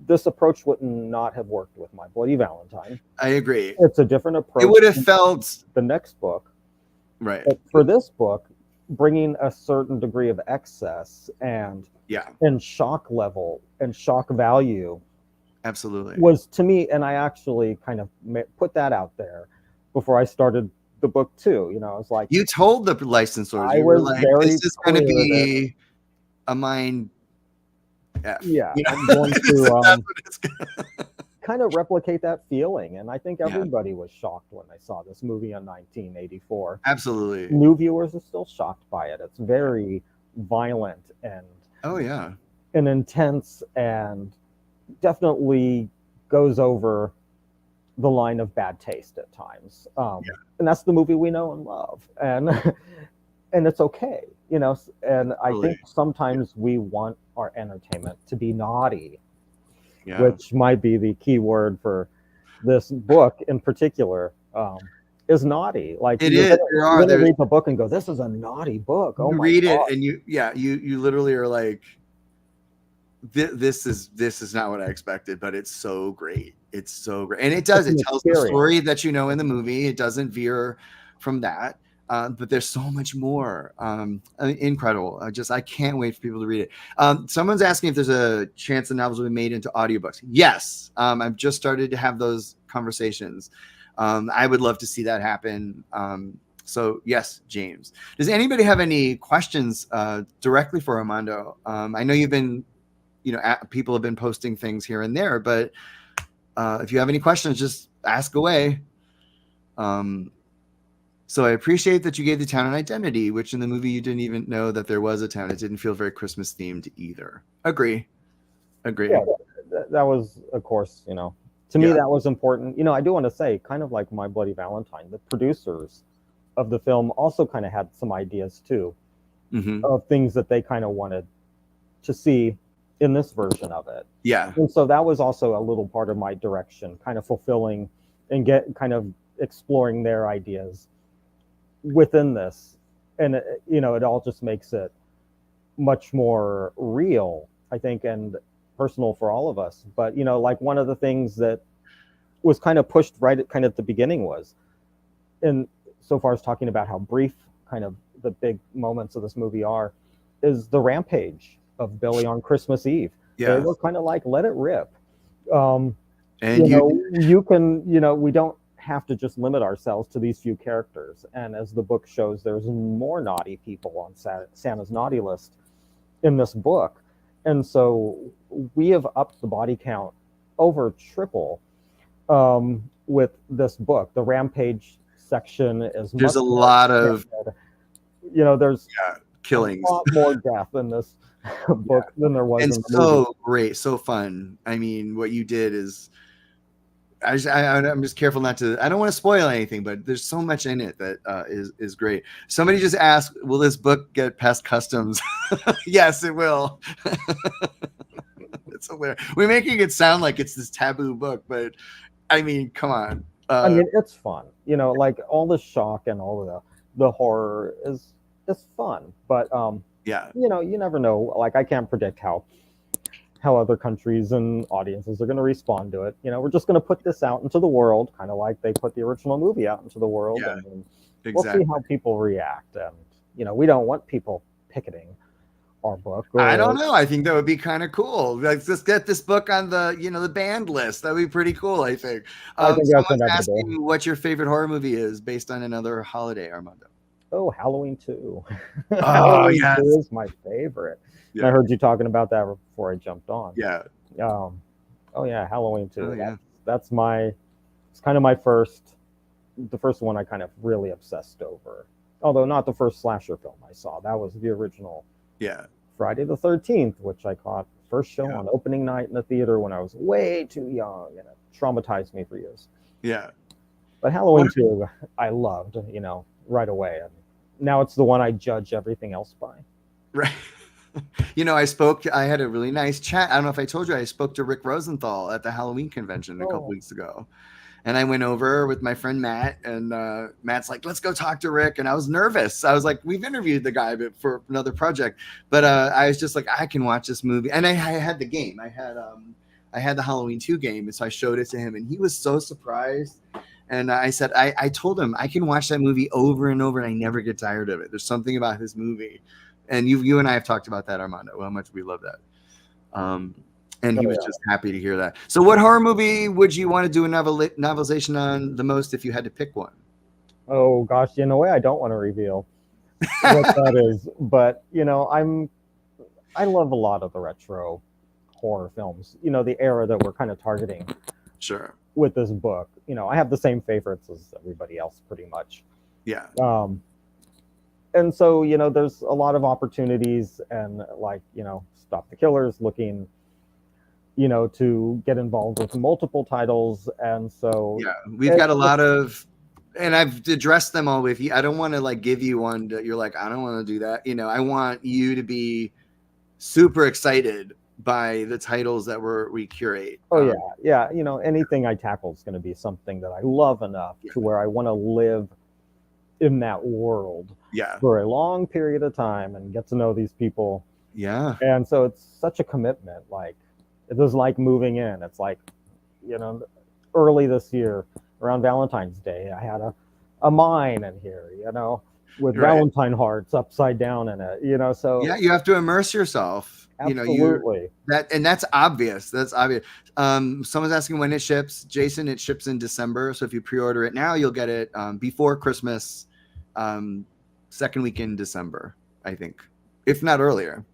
this approach would not have worked with My Bloody Valentine. I agree. It's a different approach. It would have felt the next book. Right. But for this book, bringing a certain degree of excess and shock level and shock value. Absolutely. Was to me, and I actually kind of put that out there before I started the book too. I was like, you told the licensors, you were like, this is going to be a mind F. Yeah, I'm going to kind of replicate that feeling, and I think everybody was shocked when they saw this movie in 1984. Absolutely. New viewers are still shocked by it. It's very violent and and intense, and definitely goes over the line of bad taste at times. And that's the movie we know and love, and it's okay, and I think sometimes we want our entertainment to be naughty, which might be the key word for this book in particular, is naughty. Like it is. You're gonna read the book and go, this is a naughty book. Oh, my God. It and you literally are like, this is not what I expected, but it's so great. It's so great. And it tells the story that in the movie. It doesn't veer from that. But there's so much more. Incredible. I can't wait for people to read it. Someone's asking if there's a chance the novels will be made into audiobooks. Yes. I've just started to have those conversations. I would love to see that happen. So yes, James. Does anybody have any questions directly for Armando? I know you've been, people have been posting things here and there, but if you have any questions, just ask away. So I appreciate that you gave the town an identity, which in the movie you didn't even know that there was a town. It didn't feel very Christmas themed either. Agree. Yeah, that was, of course, to me that was important. I do want to say, kind of like My Bloody Valentine, the producers of the film also kind of had some ideas too, of things that they kind of wanted to see in this version of it. Yeah. And so that was also a little part of my direction, kind of fulfilling and kind of exploring their ideas within this. And it all just makes it much more real, I think, and personal for all of us. But like one of the things that was kind of pushed right at the beginning was, in so far as talking about how brief kind of the big moments of this movie is the rampage of Billy on Christmas Eve. They were kind of like, let it rip. And you can, we don't have to just limit ourselves to these few characters. And as the book shows, there's more naughty people on Santa's naughty list in this book. And so we have upped the body count over triple with this book. The Rampage section is There's much a more lot of there's killings, a lot more death in this book than there was and in the so movie. great, so fun. I mean, what you did is, I'm just careful not to. I don't want to spoil anything, but there's so much in it that is great. Somebody just asked, "Will this book get past customs?" Yes, it will. It's hilarious. We're making it sound like it's this taboo book, but I mean, come on. I mean, it's fun, like all the shock and all of the horror is fun, but yeah, you never know. Like I can't predict how other countries and audiences are going to respond to it. We're just going to put this out into the world, kind of like they put the original movie out into the world, Yeah, and then exactly. we'll see how people react. And we don't want people picketing our book. I don't know. I think that would be kind of cool. Like, let's get this book on the the banned list. That'd be pretty cool, I think. I think that's Someone's inevitable. asking what your favorite horror movie is based on another holiday, Armando. Oh, Halloween 2. Oh, Halloween yes. 2 is my favorite. Yeah. And I heard you talking about that before I jumped on. Yeah. Oh yeah, Halloween 2. Oh, yeah. That's it's kind of my the first one I kind of really obsessed over. Although not the first slasher film I saw. That was the original. Yeah. Friday the 13th, which I caught first show on opening night in the theater when I was way too young, and it traumatized me for years. Yeah. But Halloween 2, I loved, right away. And now it's the one I judge everything else by. Right. I had a really nice chat. I don't know if I told you, I spoke to Rick Rosenthal at the Halloween convention a couple weeks ago. And I went over with my friend Matt, and Matt's like, let's go talk to Rick. And I was nervous. I was like, we've interviewed the guy for another project. But I was just like, I can watch this movie. And I had the game. I had the Halloween 2 game. And so I showed it to him, and he was so surprised. And I said, I told him I can watch that movie over and over, and I never get tired of it. There's something about this movie. And you and I have talked about that, Armando, how much we love that. And he was just happy to hear that. So what horror movie would you want to do a novelization on the most if you had to pick one? Oh, gosh. In a way, I don't want to reveal what that is. But, I love a lot of the retro horror films, the era that we're kind of targeting. Sure. With this book. I have the same favorites as everybody else, pretty much. Yeah. And so, there's a lot of opportunities, and like, Stop the Killers looking to get involved with multiple titles. And so we've got a lot of, and I've addressed them all with you. I don't want to give you one that you're like, I don't want to do that. I want you to be super excited by the titles that we curate. Oh yeah. Anything I tackle is going to be something that I love enough to where I want to live in that world for a long period of time and get to know these people. Yeah. And so it's such a commitment. Like, it was like moving in. It's like, early this year around Valentine's Day, I had a mine in here, with Valentine hearts upside down in it, so. Yeah, you have to immerse yourself. Absolutely. And that's obvious. That's obvious. Someone's asking when it ships. Jason, it ships in December. So if you pre-order it now, you'll get it before Christmas, second week in December, I think, if not earlier.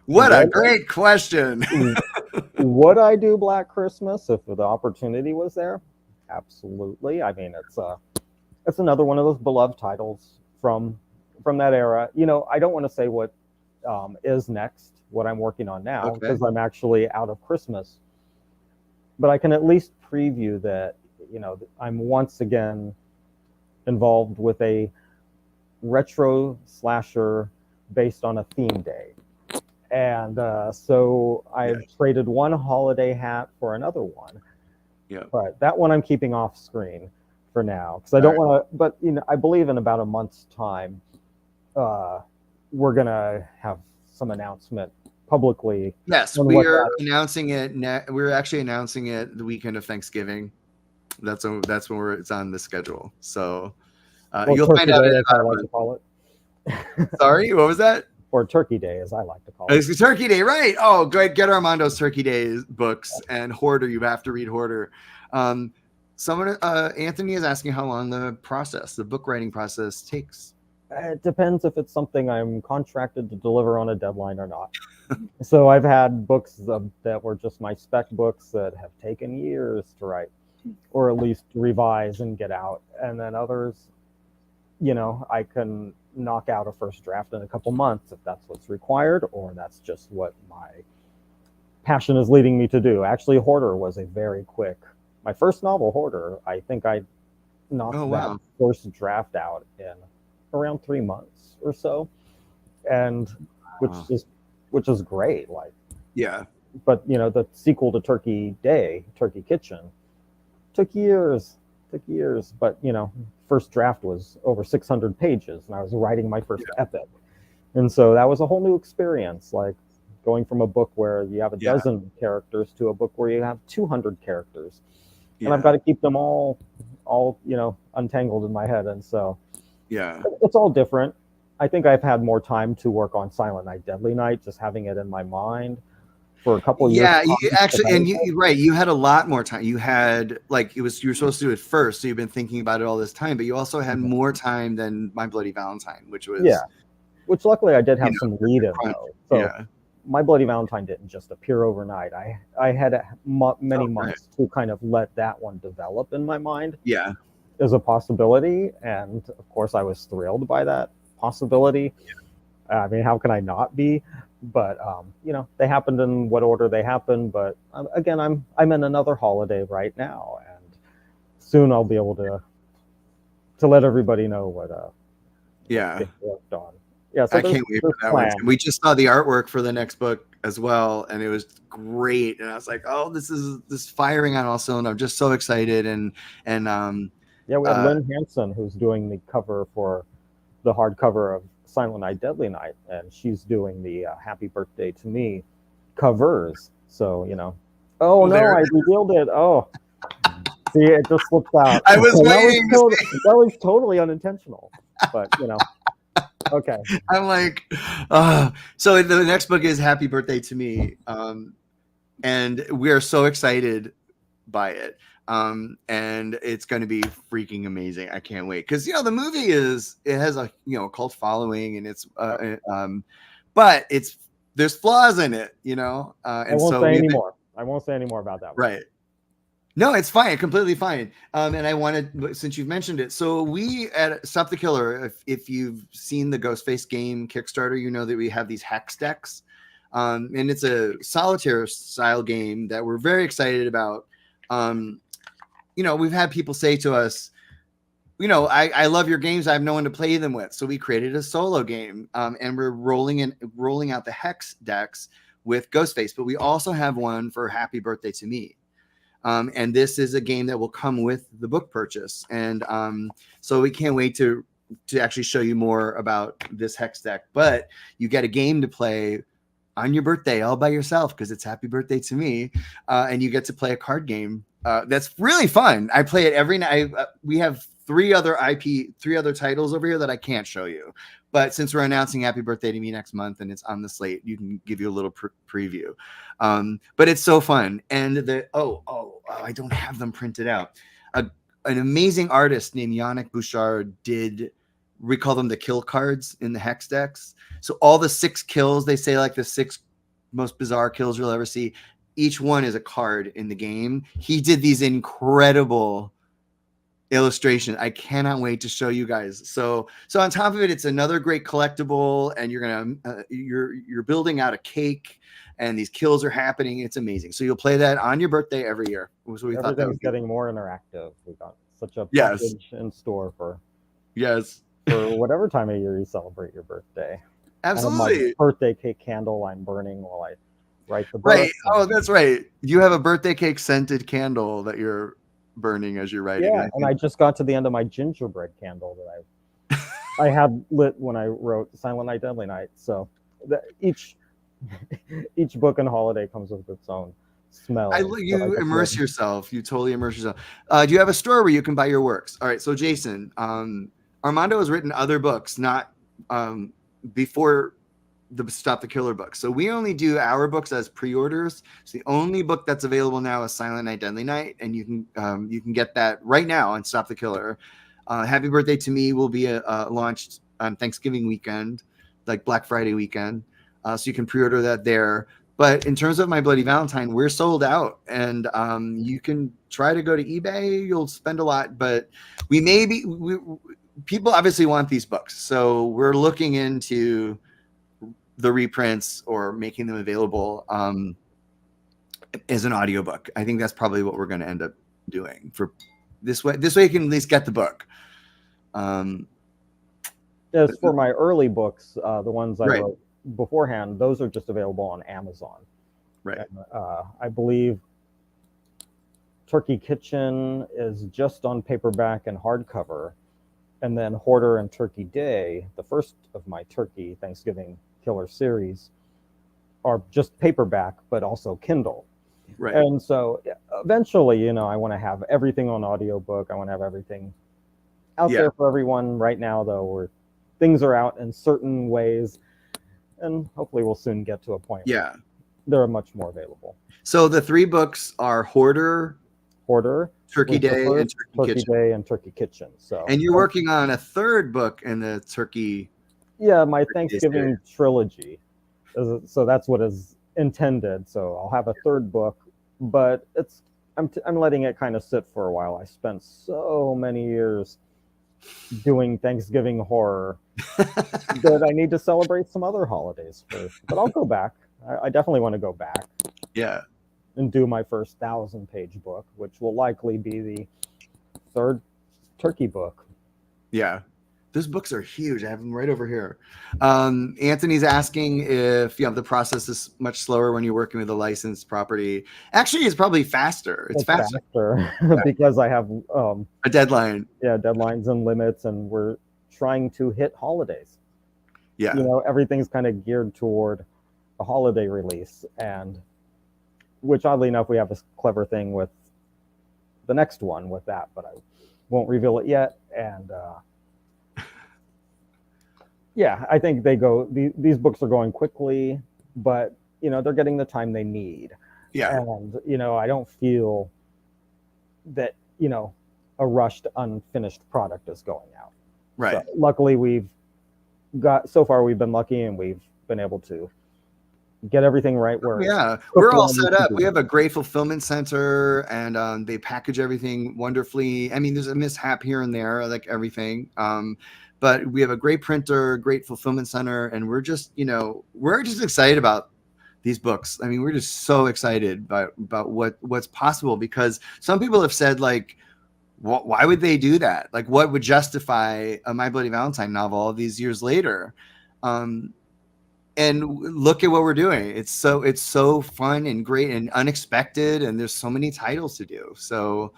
What a great question. Would I do Black Christmas if the opportunity was there? Absolutely. I mean, it's another one of those beloved titles from that era. I don't want to say what is next, what I'm working on now, because I'm actually out of Christmas. But I can at least preview that, I'm once again involved with a retro slasher based on a theme day. And so I've traded one holiday hat for another one. Yeah. But that one I'm keeping off screen for now, because I don't want to. But I believe in about a month's time, we're gonna have some announcement publicly. Yes, we are announcing it. We're actually announcing it the weekend of Thanksgiving. That's when it's on the schedule. So you'll find out. As I like to call it. Sorry, what was that? Or Turkey Day, as I like to call it. It's Turkey Day, right? Oh, great. Get Armando's Turkey Day books, and Hoarder. You have to read Hoarder. Anthony is asking how long the book writing process takes. It depends if it's something I'm contracted to deliver on a deadline or not. So I've had books that were just my spec books that have taken years to write, or at least revise and get out. And then others, I can knock out a first draft in a couple months if that's what's required, or that's just what my passion is leading me to do. Actually, Hoarder was a very quick. My first novel, Hoarder, I think I knocked that first draft out in around 3 months or so, and which is great. Like, yeah. But the sequel to Turkey Kitchen, took years. But first draft was over 600 pages, and I was writing my first epic, and so that was a whole new experience. Like going from a book where you have a dozen characters to a book where you have 200 characters, and I've got to keep them all untangled in my head, and so it's all different. I think I've had more time to work on Silent Night, Deadly Night, just having it in my mind for a couple of years. Yeah, you had a lot more time. You had you were supposed to do it first, so you've been thinking about it all this time, but you also had more time than My Bloody Valentine, which luckily I did have some lead in though. So My Bloody Valentine didn't just appear overnight. I had many months to kind of let that one develop in my mind. Yeah. As a possibility, and of course I was thrilled by that possibility. I mean, how can I not be? But they happened in what order they happened. But again, I'm in another holiday right now, and soon I'll be able to let everybody know what worked on. Yeah, so I can't wait for that one. We just saw the artwork for the next book as well, and it was great. And I was like, oh, this is firing on all cylinders. I'm just so excited. And we have Lynn Hansen, who's doing the cover for the hardcover of Silent Night, Deadly Night, and she's doing the Happy Birthday to Me covers. So I revealed it. Oh, see, it just slipped out. I was waiting. That was totally unintentional, but okay. I'm like, so the next book is Happy Birthday to Me, and we are so excited by it. And it's going to be freaking amazing. I can't wait because the movie has a cult following, and it's but there's flaws in it, I won't say any more. I won't say any more about that one. Right. No, it's fine, completely fine. And I wanted, since you've mentioned it, so we at Stop the Killer, if you've seen the Ghostface game Kickstarter, you know that we have these hex decks, and it's a solitaire style game that we're very excited about. We've had people say to us, I love your games. I have no one to play them with. So we created a solo game, and we're rolling out the hex decks with Ghostface. But we also have one for Happy Birthday to Me. And this is a game that will come with the book purchase. And so we can't wait to actually show you more about this hex deck. But you get a game to play on your birthday all by yourself because it's Happy Birthday to Me. And you get to play a card game. That's really fun. I play it every night. We have three other titles over here that I can't show you. But since we're announcing Happy Birthday to Me next month and it's on the slate, you can give you a little preview. But it's so fun. And I don't have them printed out. An amazing artist named Yannick Bouchard we call them the kill cards in the hex decks. So all the 6 kills, they say like the 6 most bizarre kills you'll ever see. Each one is a card in the game. He did these incredible illustration. I cannot wait to show you guys. So on top of it, it's another great collectible, and you're building out a cake, and these kills are happening. It's amazing. So you'll play that on your birthday every year. So we thought that was getting more interactive. We got such a package in store for whatever time of year you celebrate your birthday. Absolutely. My birthday cake candle I'm burning while I write the book. Right. Oh, that's right. You have a birthday cake scented candle that you're burning as you're writing. Yeah, and I just got to the end of my gingerbread candle that I had lit when I wrote Silent Night, Deadly Night. So each book and holiday comes with its own smell. You immerse yourself. You totally immerse yourself. Do you have a store where you can buy your works? All right. So Jason, Armando has written other books, not before the Stop the Killer book. So we only do our books as pre-orders. So the only book that's available now is Silent Night, Deadly Night, and you can get that right now on Stop the Killer. Happy Birthday to Me will be launched on Thanksgiving weekend, like Black Friday weekend. So you can pre-order that there. But in terms of My Bloody Valentine, we're sold out, and you can try to go to eBay. You'll spend a lot, but people obviously want these books, so we're looking into the reprints or making them available as an audiobook. I think that's probably what we're going to end up doing for this way. This way you can at least get the book. As for my early books, the ones I wrote beforehand, those are just available on Amazon. Right. And, I believe Turkey Kitchen is just on paperback and hardcover. And then Hoarder and Turkey Day, the first of my Turkey Thanksgiving Killer series, are just paperback, but also Kindle. Right. And so eventually, I want to have everything on audiobook. I want to have everything out there for everyone. Right now, though, where things are out in certain ways, and hopefully we'll soon get to a point where they're much more available. So the 3 books are Hoarder, Turkey Day, and Turkey Kitchen. So, and you're working on a 3rd book in the Turkey. Yeah, my Thanksgiving trilogy. So that's what is intended. So I'll have a 3rd book, but I'm letting it kind of sit for a while. I spent so many years doing Thanksgiving horror that I need to celebrate some other holidays first. But I'll go back. I definitely want to go back. Yeah. And do my first 1,000-page book, which will likely be the 3rd Turkey book. Yeah. Those books are huge. I have them right over here. Anthony's asking if the process is much slower when you're working with a licensed property. Actually, it's probably faster. It's faster. Because I have a deadline. Yeah, deadlines and limits, and we're trying to hit holidays. Yeah. Everything's kind of geared toward a holiday release, and which oddly enough, we have this clever thing with the next one with that, but I won't reveal it yet. And I think these books are going quickly, but they're getting the time they need. Yeah. And I don't feel that a rushed, unfinished product is going out. Right. So luckily, we've been lucky, and we've been able to get everything right where we're all set up. We have a great fulfillment center, and they package everything wonderfully. I mean, there's a mishap here and there, like everything. But we have a great printer, great fulfillment center, and we're just excited about these books. I mean, we're just so excited about what's possible, because some people have said, like, why would they do that? Like, what would justify a My Bloody Valentine novel all these years later? And look at what we're doing. It's so fun and great and unexpected, and there's so many titles to do. So,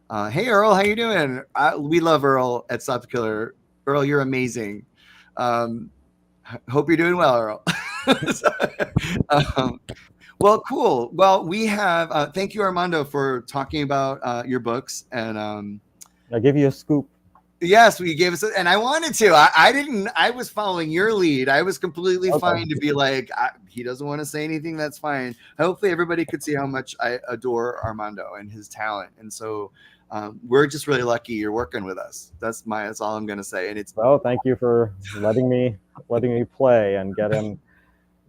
hey Earl, how you doing? We love Earl at Stop the Killer. Earl, you're amazing. Hope you're doing well, Earl. Well, cool. Well, we have. Thank you, Armando, for talking about your books, and I give you a scoop. Yes, we gave us, and I wanted to. I didn't. I was following your lead. I was completely fine to be like, he doesn't want to say anything. That's fine. Hopefully, everybody could see how much I adore Armando and his talent, and so we're just really lucky you're working with us. That's all I'm going to say. And thank you for letting me play and get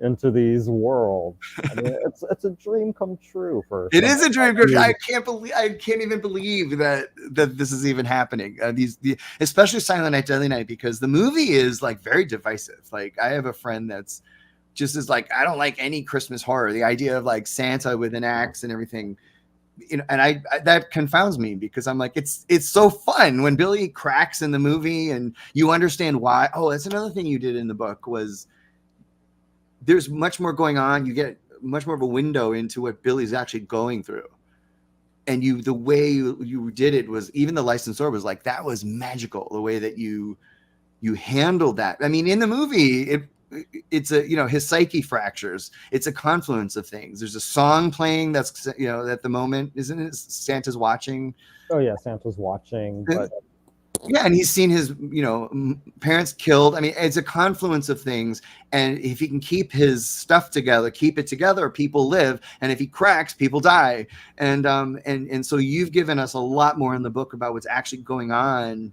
into these worlds. I mean, it's a dream come true for. It is a dream come true. I can't even believe that this is even happening. Especially Silent Night, Deadly Night, because the movie is like very divisive. Like, I have a friend that's just is like, I don't like any Christmas horror. The idea of like Santa with an axe and everything, and I that confounds me, because I'm like, it's so fun when Billy cracks in the movie and you understand why. Oh, that's another thing you did in the book, was there's much more going on. You get much more of a window into what Billy's actually going through. And the way you did it was, even the licensor was like, that was magical, the way that you handled that. I mean, in the movie, it's his psyche fractures. It's a confluence of things. There's a song playing that's, at the moment, isn't it? Santa's watching. Oh yeah, Santa's watching. But yeah, and he's seen his, parents killed. I mean, it's a confluence of things. And if he can keep his stuff together, people live. And if he cracks, people die. And so you've given us a lot more in the book about what's actually going on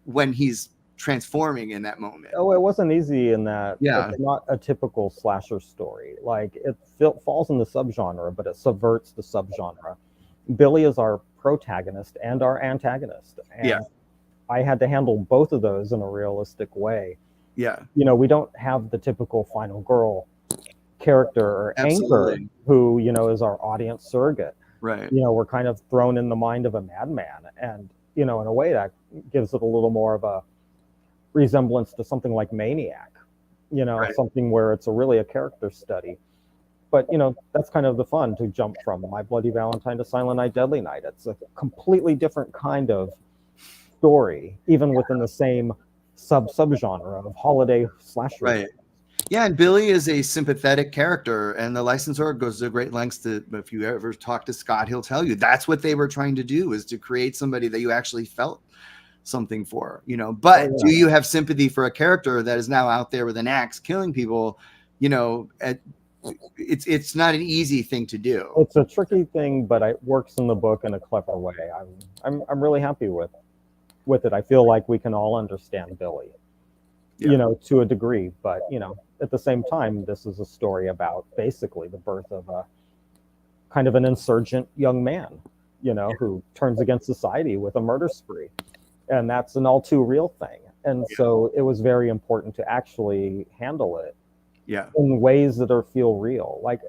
when he's transforming in that moment. Oh, it wasn't easy in that. Yeah. It's not a typical slasher story. Like it falls in the subgenre, but it subverts the subgenre. Billy is our protagonist and our antagonist. And Yeah. I had to handle both of those in a realistic way. Yeah. You know, we don't have the typical final girl character or Absolutely. anchor who, you know, is our audience surrogate. Right. You know, we're kind of thrown in the mind of a madman. And, you know, in a way that gives it a little more of a resemblance to something like Maniac, you know, Right. something where it's really a character study. But, you know, that's kind of the fun to jump from My Bloody Valentine to Silent Night, Deadly Night. It's a completely different kind of story, even within the same subgenre of holiday slasher. Right. Yeah, and Billy is a sympathetic character, and the licensor goes to great lengths to, if you ever talk to Scott, he'll tell you that's what they were trying to do, is to create somebody that you actually felt something for, you know. But do you have sympathy for a character that is now out there with an axe killing people? You know, it's not an easy thing to do. It's a tricky thing, but it works in the book in a clever way. I'm really happy with it. I feel like we can all understand Billy, you know, to a degree, but you know, at the same time, this is a story about basically the birth of a kind of an insurgent young man, you know, who turns against society with a murder spree. And that's an all too real thing. And so it was very important to actually handle it in ways that feel real. Like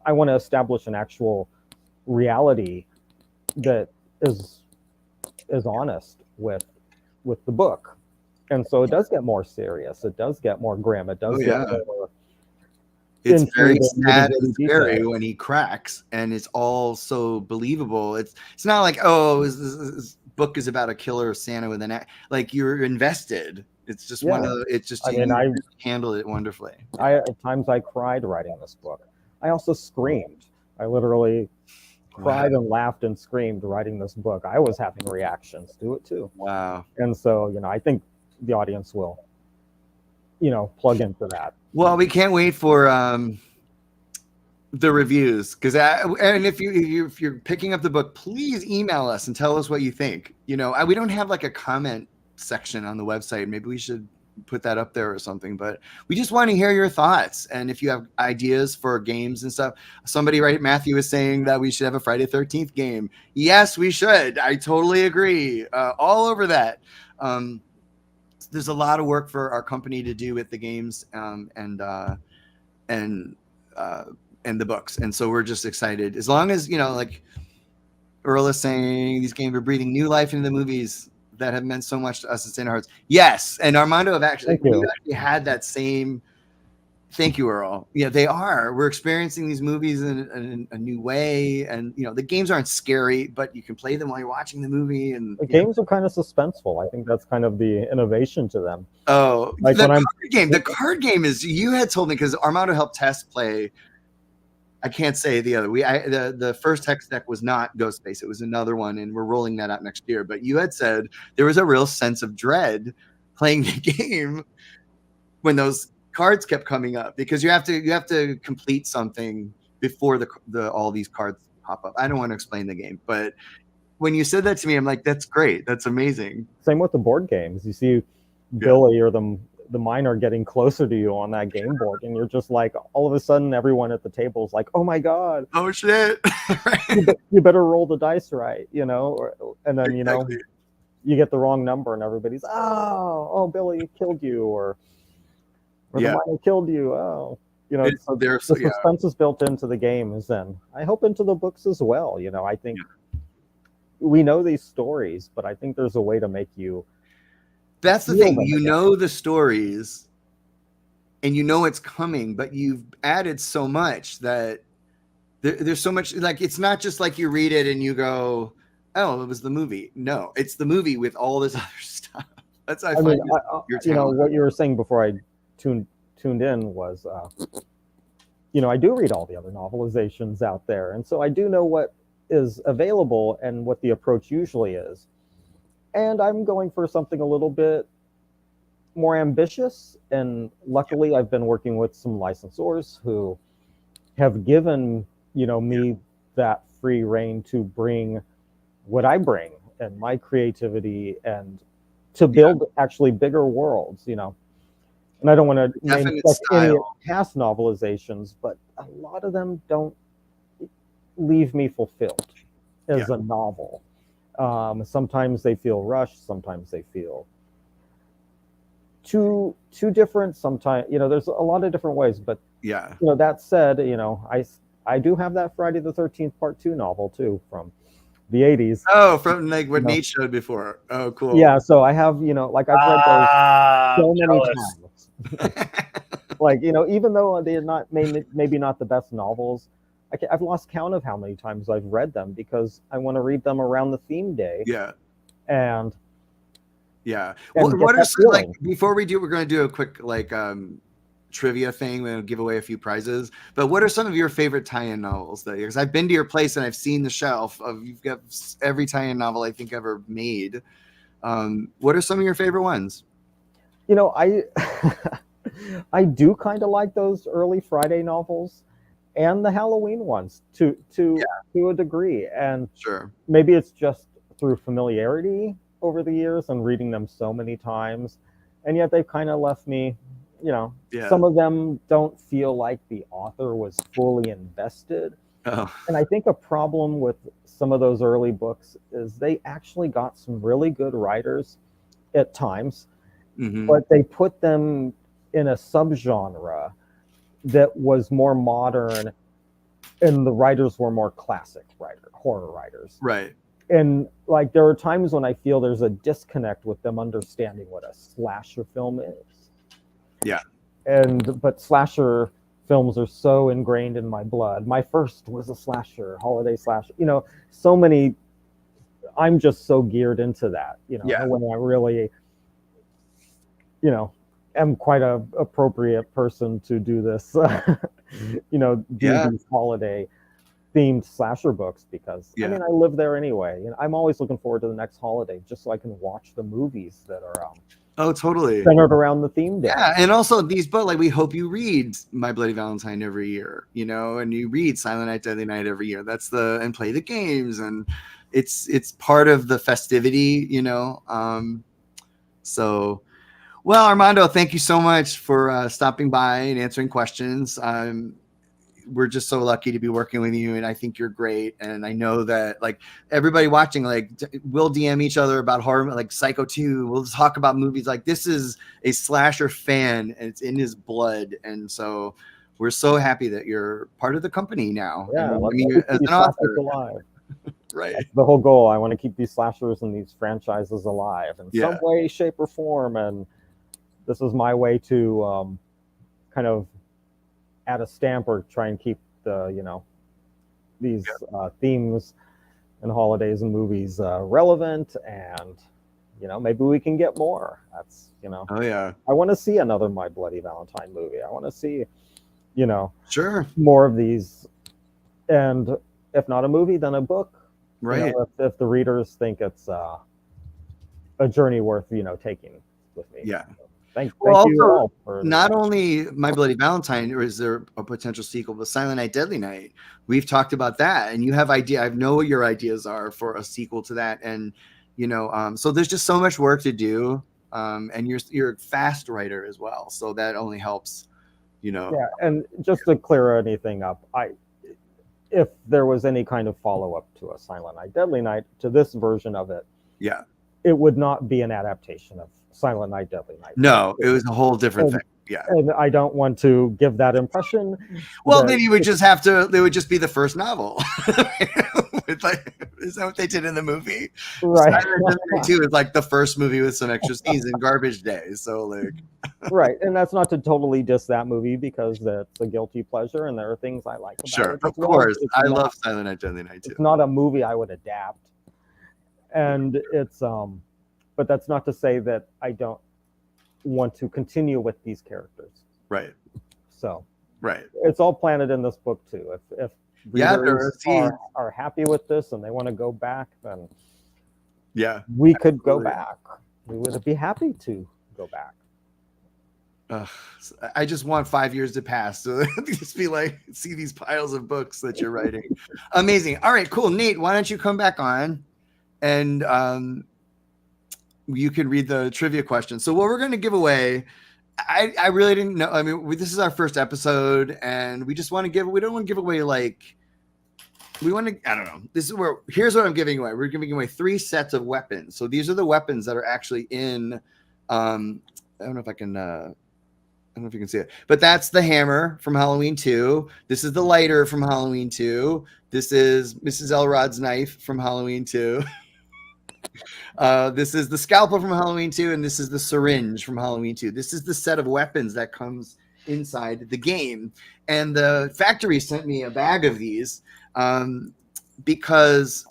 I want to establish an actual reality that is honest with the book. And so it does get more serious. It does get more grim. It does get more. It's very sad and scary when he cracks, and it's all so believable. It's not like, oh, this book is about a killer Santa with an axe. Like, you're invested. It's just one of. It's just. I mean, I handled it wonderfully. At times I cried writing this book. I also screamed. I literally cried and laughed and screamed writing this book. I was having reactions to it too. Wow. And so, you know, I think the audience will, you know, plug into that. Well, we can't wait for the reviews, because and if you're picking up the book, please email us and tell us what you think. You know, we don't have like a comment section on the website. Maybe we should put that up there or something, but we just want to hear your thoughts. And if you have ideas for games and stuff, somebody, right, Matthew is saying that we should have a Friday 13th game. Yes, we should. I totally agree. All over that. There's a lot of work for our company to do with the games and the books, and so we're just excited. As long as, you know, like Earl is saying, these games are breathing new life into the movies that have meant so much to us in St. Hearts. Yes, and Armando have actually had that same. Thank you, Earl. Yeah, they are. We're experiencing these movies in a new way, and you know, the games aren't scary, but you can play them while you're watching the movie. And the games are kind of suspenseful. I think that's kind of the innovation to them. Oh, like the card game is. You had told me, because Armando helped Tess play. I can't say the other. The first Hex deck was not Ghostface. It was another one, and we're rolling that out next year. But you had said there was a real sense of dread playing the game when those cards kept coming up, because you have to complete something before the all these cards pop up. I don't want to explain the game, but when you said that to me, I'm like, that's great. That's amazing. Same with the board games. You see Billy or the miner getting closer to you on that game board, and you're just like, all of a sudden everyone at the table is like, oh my god, oh shit. you better roll the dice right, you know, and then you know, you get the wrong number and everybody's oh Billy killed you, or the miner killed you. Oh, you know, so the suspense is built into the games, and I hope into the books as well. You know, I think we know these stories, but I think there's a way to make you. That's the thing. You know the stories, and you know it's coming, but you've added so much that there's so much. Like, it's not just like you read it and you go, "Oh, it was the movie." No, it's the movie with all this other stuff. That's I mean, you know what you were saying before I tuned in was, you know, I do read all the other novelizations out there, and so I do know what is available and what the approach usually is. And I'm going for something a little bit more ambitious. And luckily, I've been working with some licensors who have given, you know, me that free reign to bring what I bring and my creativity and to build actually bigger worlds, you know. And I don't want to name Definite any style. past novelizations, but a lot of them don't leave me fulfilled as a novel. Sometimes they feel rushed, sometimes they feel too different. Sometimes, you know, there's a lot of different ways. But Yeah. you know, that said, you know, I do have that Friday the 13th Part 2 novel too from the 80s. Oh, from like what You know, Nate showed before. Oh, cool. yeah, so I have, you know, like I've read those so many times. Like, you know, even though they're not maybe not the best novels, I've lost count of how many times I've read them because I want to read them around the theme day. Yeah. And Yeah. and What get are that some, like, feeling. before we do, we're going to do a quick like trivia thing. We'll give away a few prizes. But what are some of your favorite tie-in novels? That because I've been to your place and I've seen the shelf of you've got every tie-in novel I think ever made. What are some of your favorite ones? You know, I do kind of like those early Friday novels and the Halloween ones to a degree. And Sure. maybe it's just through familiarity over the years and reading them so many times, and yet they've kind of left me, you know, some of them don't feel like the author was fully invested. Oh. And I think a problem with some of those early books is they actually got some really good writers at times, but they put them in a subgenre that was more modern, and the writers were more classic horror writers. Right. And like there are times when I feel there's a disconnect with them understanding what a slasher film is. Yeah. But slasher films are so ingrained in my blood. My first was a slasher, holiday slasher. You know, so many. I'm just so geared into that. You know, when I really, you know, am quite a appropriate person to do this. You know, do these holiday themed slasher books because I mean I live there anyway, and I'm always looking forward to the next holiday just so I can watch the movies that are oh, totally centered around the theme day. Yeah, and also these books, like we hope you read My Bloody Valentine every year, you know, and you read Silent Night, Deadly Night every year. And play the games, and it's part of the festivity, you know. So, well, Armando, thank you so much for stopping by and answering questions. We're just so lucky to be working with you, and I think you're great. And I know that like everybody watching, like we'll DM each other about horror, like Psycho 2. We'll talk about movies. Like this is a slasher fan, and it's in his blood. And so we're so happy that you're part of the company now. Yeah, I mean, as an author, alive. Right? That's the whole goal. I want to keep these slashers and these franchises alive in some Yeah. way, shape, or form. And this is my way to kind of add a stamp or try and keep the, you know, these themes and holidays and movies relevant, and you know, maybe we can get more. That's, you know, Oh yeah, I want to see another My Bloody Valentine movie. I want to see, you know, sure, more of these, and if not a movie, then a book. right? You know, if the readers think it's a journey worth, you know, taking with me. Yeah. Thank Well, you also, all for not only My Bloody Valentine, or is there a potential sequel, but Silent Night, Deadly Night. We've talked about that, and you have idea. I know what your ideas are for a sequel to that, and you know, so there's just so much work to do, and you're a fast writer as well, so that only helps, you know. Yeah, and just to clear anything up, if there was any kind of follow up to a Silent Night, Deadly Night, to this version of it, yeah, it would not be an adaptation of Silent Night, Deadly Night. No, it was a whole different thing. Yeah. And I don't want to give that impression. Well, then you would just have to, they would just be the first novel. It's like, is that what they did in the movie? Right. Too is like the first movie with some extra scenes in Garbage Day. So like, right. And that's not to totally diss that movie because that's a guilty pleasure and there are things I like about sure, it. of course. I love Silent Night, Deadly Night too. It's not a movie I would adapt. And it's, but that's not to say that I don't want to continue with these characters. Right. So right. It's all planted in this book too. If readers are happy with this and they want to go back, then we could go back. We would be happy to go back. I just want 5 years to pass so just be like, see these piles of books that you're writing. Amazing. All right, cool. Nate, why don't you come back on and you can read the trivia question. So what we're going to give away, I really didn't know. I mean, this is our first episode, and we just want to we don't want to give away like, we want to, I don't know. Here's what I'm giving away. We're giving away 3 sets of weapons. So these are the weapons that are actually in, I don't know if you can see it, but that's the hammer from Halloween 2. This is the lighter from Halloween 2. This is Mrs. Elrod's knife from Halloween 2. This is the scalpel from Halloween 2, and this is the syringe from Halloween 2. This is the set of weapons that comes inside the game. And the factory sent me a bag of these because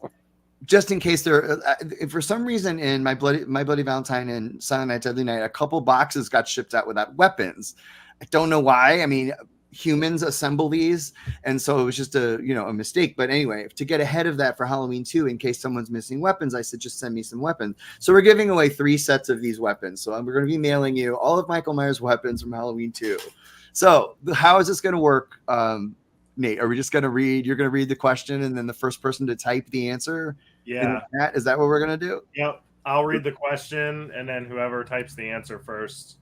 just in case for some reason in My Bloody Valentine and Silent Night Deadly Night, a couple boxes got shipped out without weapons. I don't know why. I mean, humans assemble these, and so it was just a mistake. But anyway, to get ahead of that for Halloween 2, in case someone's missing weapons, I said just send me some weapons. So we're giving away 3 sets of these weapons. So we're going to be mailing you all of Michael Myers' weapons from Halloween 2. So how is this going to work, Nate? Are we just going to read? You're going to read the question, and then the first person to type the answer. Yeah. Is that what we're going to do? Yep. I'll read the question, and then whoever types the answer first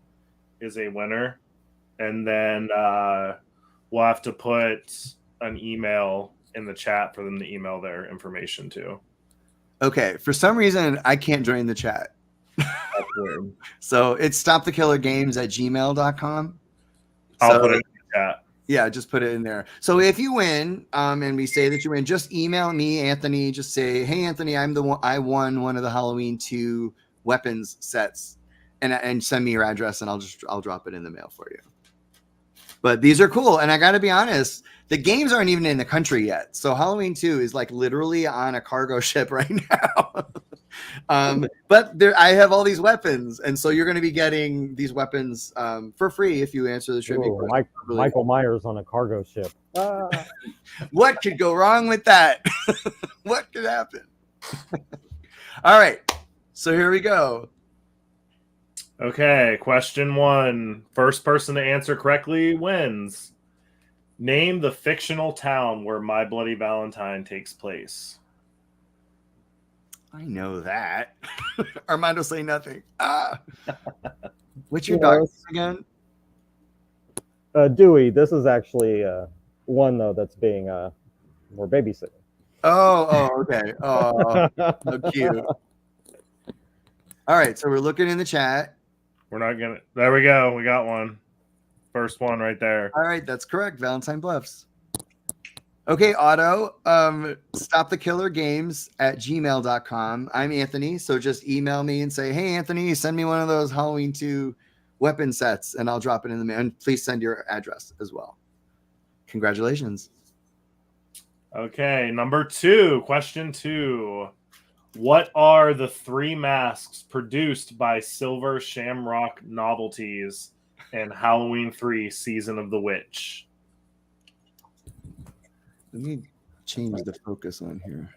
is a winner. And then we'll have to put an email in the chat for them to email their information to. Okay. For some reason, I can't join the chat. That's weird. So it's stopthekillergames@gmail.com. I'll put it in the chat. Yeah, just put it in there. So if you win, and we say that you win, just email me, Anthony. Just say, "Hey, Anthony, I won one of the Halloween 2 weapons sets," and send me your address, and I'll drop it in the mail for you. But these are cool, and I got to be honest, the games aren't even in the country yet. So Halloween 2 is like literally on a cargo ship right now. But I have all these weapons, and so you're going to be getting these weapons for free if you answer the trivia question. Michael Myers on a cargo ship. What could go wrong with that? What could happen? All right, so here we go. Okay, question 1. First person to answer correctly wins. Name the fictional town where My Bloody Valentine takes place. I know that. Armando, say nothing. What's your dog again? Dewey. This is actually one though that's being we're babysitting. Oh, okay. Oh, so cute. All right, so we're looking in the chat. We're not gonna. There we go. We got one. First one right there. All right, that's correct. Valentine Bluffs. Okay, Otto. Stopthekillergames@gmail.com. I'm Anthony, so just email me and say, "Hey, Anthony, send me one of those Halloween 2 weapon sets," and I'll drop it in the mail. And please send your address as well. Congratulations. Okay, number 2. Question 2. What are the 3 masks produced by Silver Shamrock Novelties in Halloween 3 Season of the Witch? Let me change the focus on here.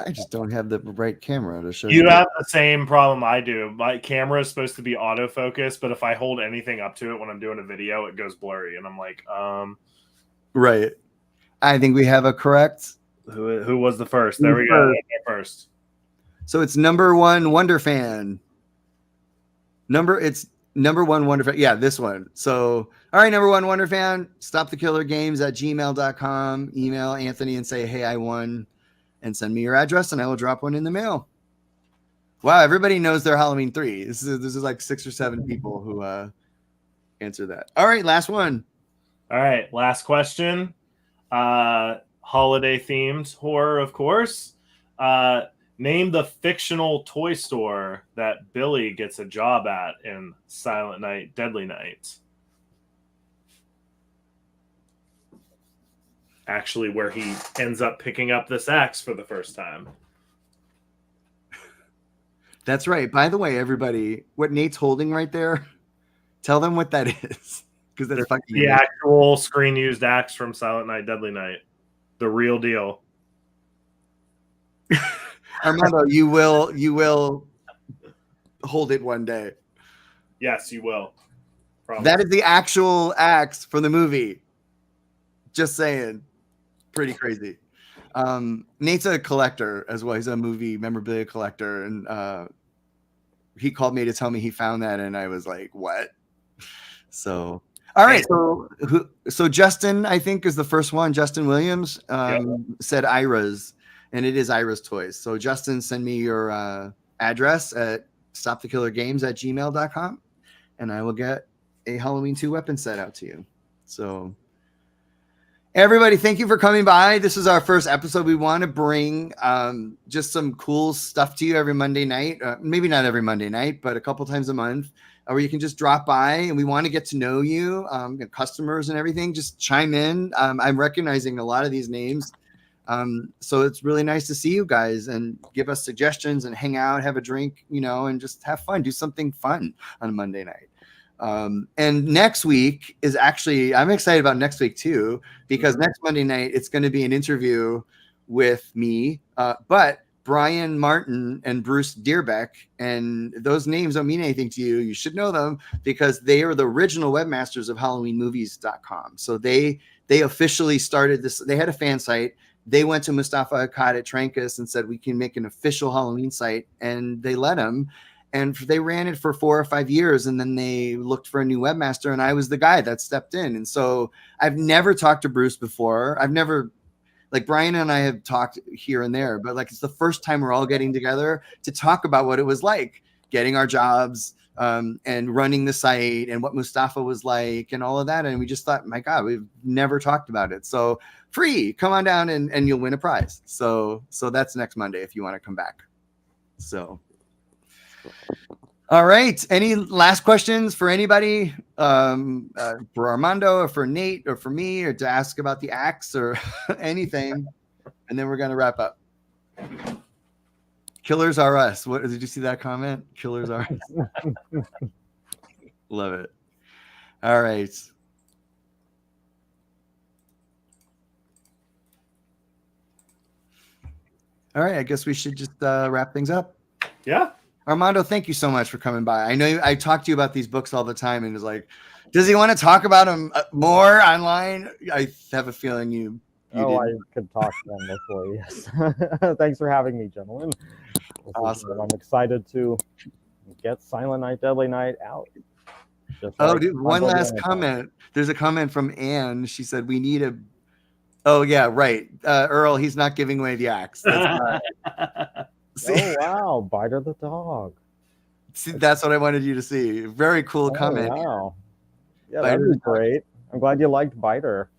I just don't have the right camera to show you. You have the same problem I do. My camera is supposed to be autofocus, but if I hold anything up to it when I'm doing a video, it goes blurry. And I'm like, Right. I think we have a correct. Who was the first? There we go. First. So it's number 1 Wonder Fan. It's number 1 Wonder Fan. Yeah, this one. So, all right, number 1 Wonder Fan, stopthekillergames@gmail.com. Email Anthony and say, "Hey, I won," and send me your address, and I will drop one in the mail. Wow, everybody knows their Halloween 3. This is like 6 or 7 people who answer that. All right, last one. All right, last question. Holiday themed horror, of course. Name the fictional toy store that Billy gets a job at in Silent Night, Deadly Night. Actually, where he ends up picking up this axe for the first time. That's right. By the way, everybody, what Nate's holding right there, tell them what that is. Because that's fucking the actual screen-used axe from Silent Night, Deadly Night. The real deal. Armando, you will hold it one day. Yes, you will. Promise. That is the actual axe from the movie. Just saying. Pretty crazy. Nate's a collector as well. He's a movie memorabilia collector, and he called me to tell me he found that, and I was like, "What?" So, all right. So Justin, I think, is the first one. Justin Williams said Ira's, and it is Ira's Toys. So Justin, send me your address at stopthekillergames@gmail.com, and I will get a Halloween 2 weapon set out to you. So everybody, thank you for coming by. This is our first episode. We want to bring just some cool stuff to you every Monday night. Maybe not every Monday night, but a couple times a month, where you can just drop by, and we want to get to know you, customers and everything. Just chime in. I'm recognizing a lot of these names. So it's really nice to see you guys and give us suggestions and hang out, have a drink, and just have fun. Do something fun on a Monday night. And next week is actually, I'm excited about next week too, because next Monday night, it's going to be an interview with me, but Brian Martin and Bruce Deerbeck, and those names don't mean anything to you. You should know them because they are the original webmasters of HalloweenMovies.com. So they officially started this. They had a fan site. They went to Mustafa Akkad at Trancas and said, we can make an official Halloween site, and they let him. And they ran it for 4 or 5 years, and then they looked for a new webmaster, and I was the guy that stepped in. And so I've never talked to Bruce before. I've never, like, Brian and I have talked here and there, but like, it's the first time we're all getting together to talk about what it was like getting our jobs, and running the site, and what Mustafa was like, and all of that. And we just thought, my God, we've never talked about it. So free, come on down and you'll win a prize. So that's next Monday if you want to come back. So. All right. Any last questions for anybody? For Armando, or for Nate, or for me, or to ask about the axe or anything? And then we're going to wrap up. Killers are us. What did you see that comment? Killers are us. Love it. All right. All right. I guess we should just wrap things up. Yeah. Armando, thank you so much for coming by. I know I talk to you about these books all the time, and it's like, does he want to talk about them more online? I have a feeling you didn't. I could talk to them before, yes. Thanks for having me, gentlemen. Awesome. I'm excited to get Silent Night, Deadly Night out. Dude, one last comment. There's a comment from Anne. She said, we need a... Oh, yeah, right. Earl, he's not giving away the axe. That's not... Oh, wow. Biter the dog. See, that's what I wanted you to see. Very cool comment. Wow. Yeah, that was great. I'm glad you liked Biter.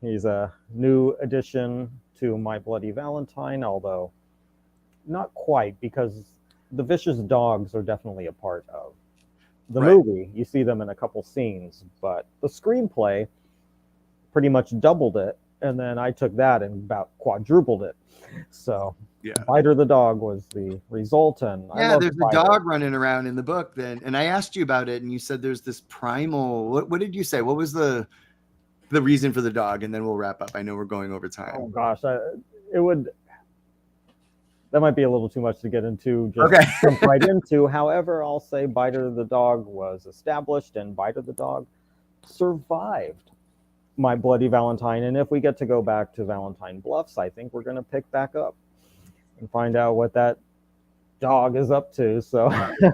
He's a new addition to My Bloody Valentine, although not quite, because the vicious dogs are definitely a part of the movie. You see them in a couple scenes, but the screenplay pretty much doubled it, and then I took that and about quadrupled it. So yeah, Biter the dog was the result, and there's a dog running around in the book. Then, and I asked you about it, and you said there's this primal. What did you say? What was the reason for the dog? And then we'll wrap up. I know we're going over time. Oh gosh, that might be a little too much to get into. Just jump right into. However, I'll say Biter the dog was established, and Biter the dog survived My Bloody Valentine. And if we get to go back to Valentine Bluffs, I think we're going to pick back up and find out what that dog is up to. So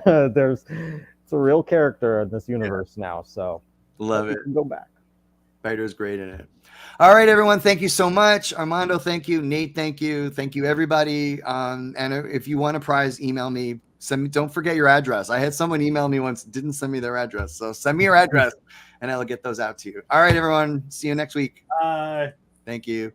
it's a real character in this universe now. So love it. Go back. Biter's great in it. All right, everyone. Thank you so much. Armando, thank you. Nate, thank you. Thank you, everybody. And if you want a prize, email me. Send me. Don't forget your address. I had someone email me once, didn't send me their address. So send me your address, and I'll get those out to you. All right, everyone. See you next week. Bye. Thank you.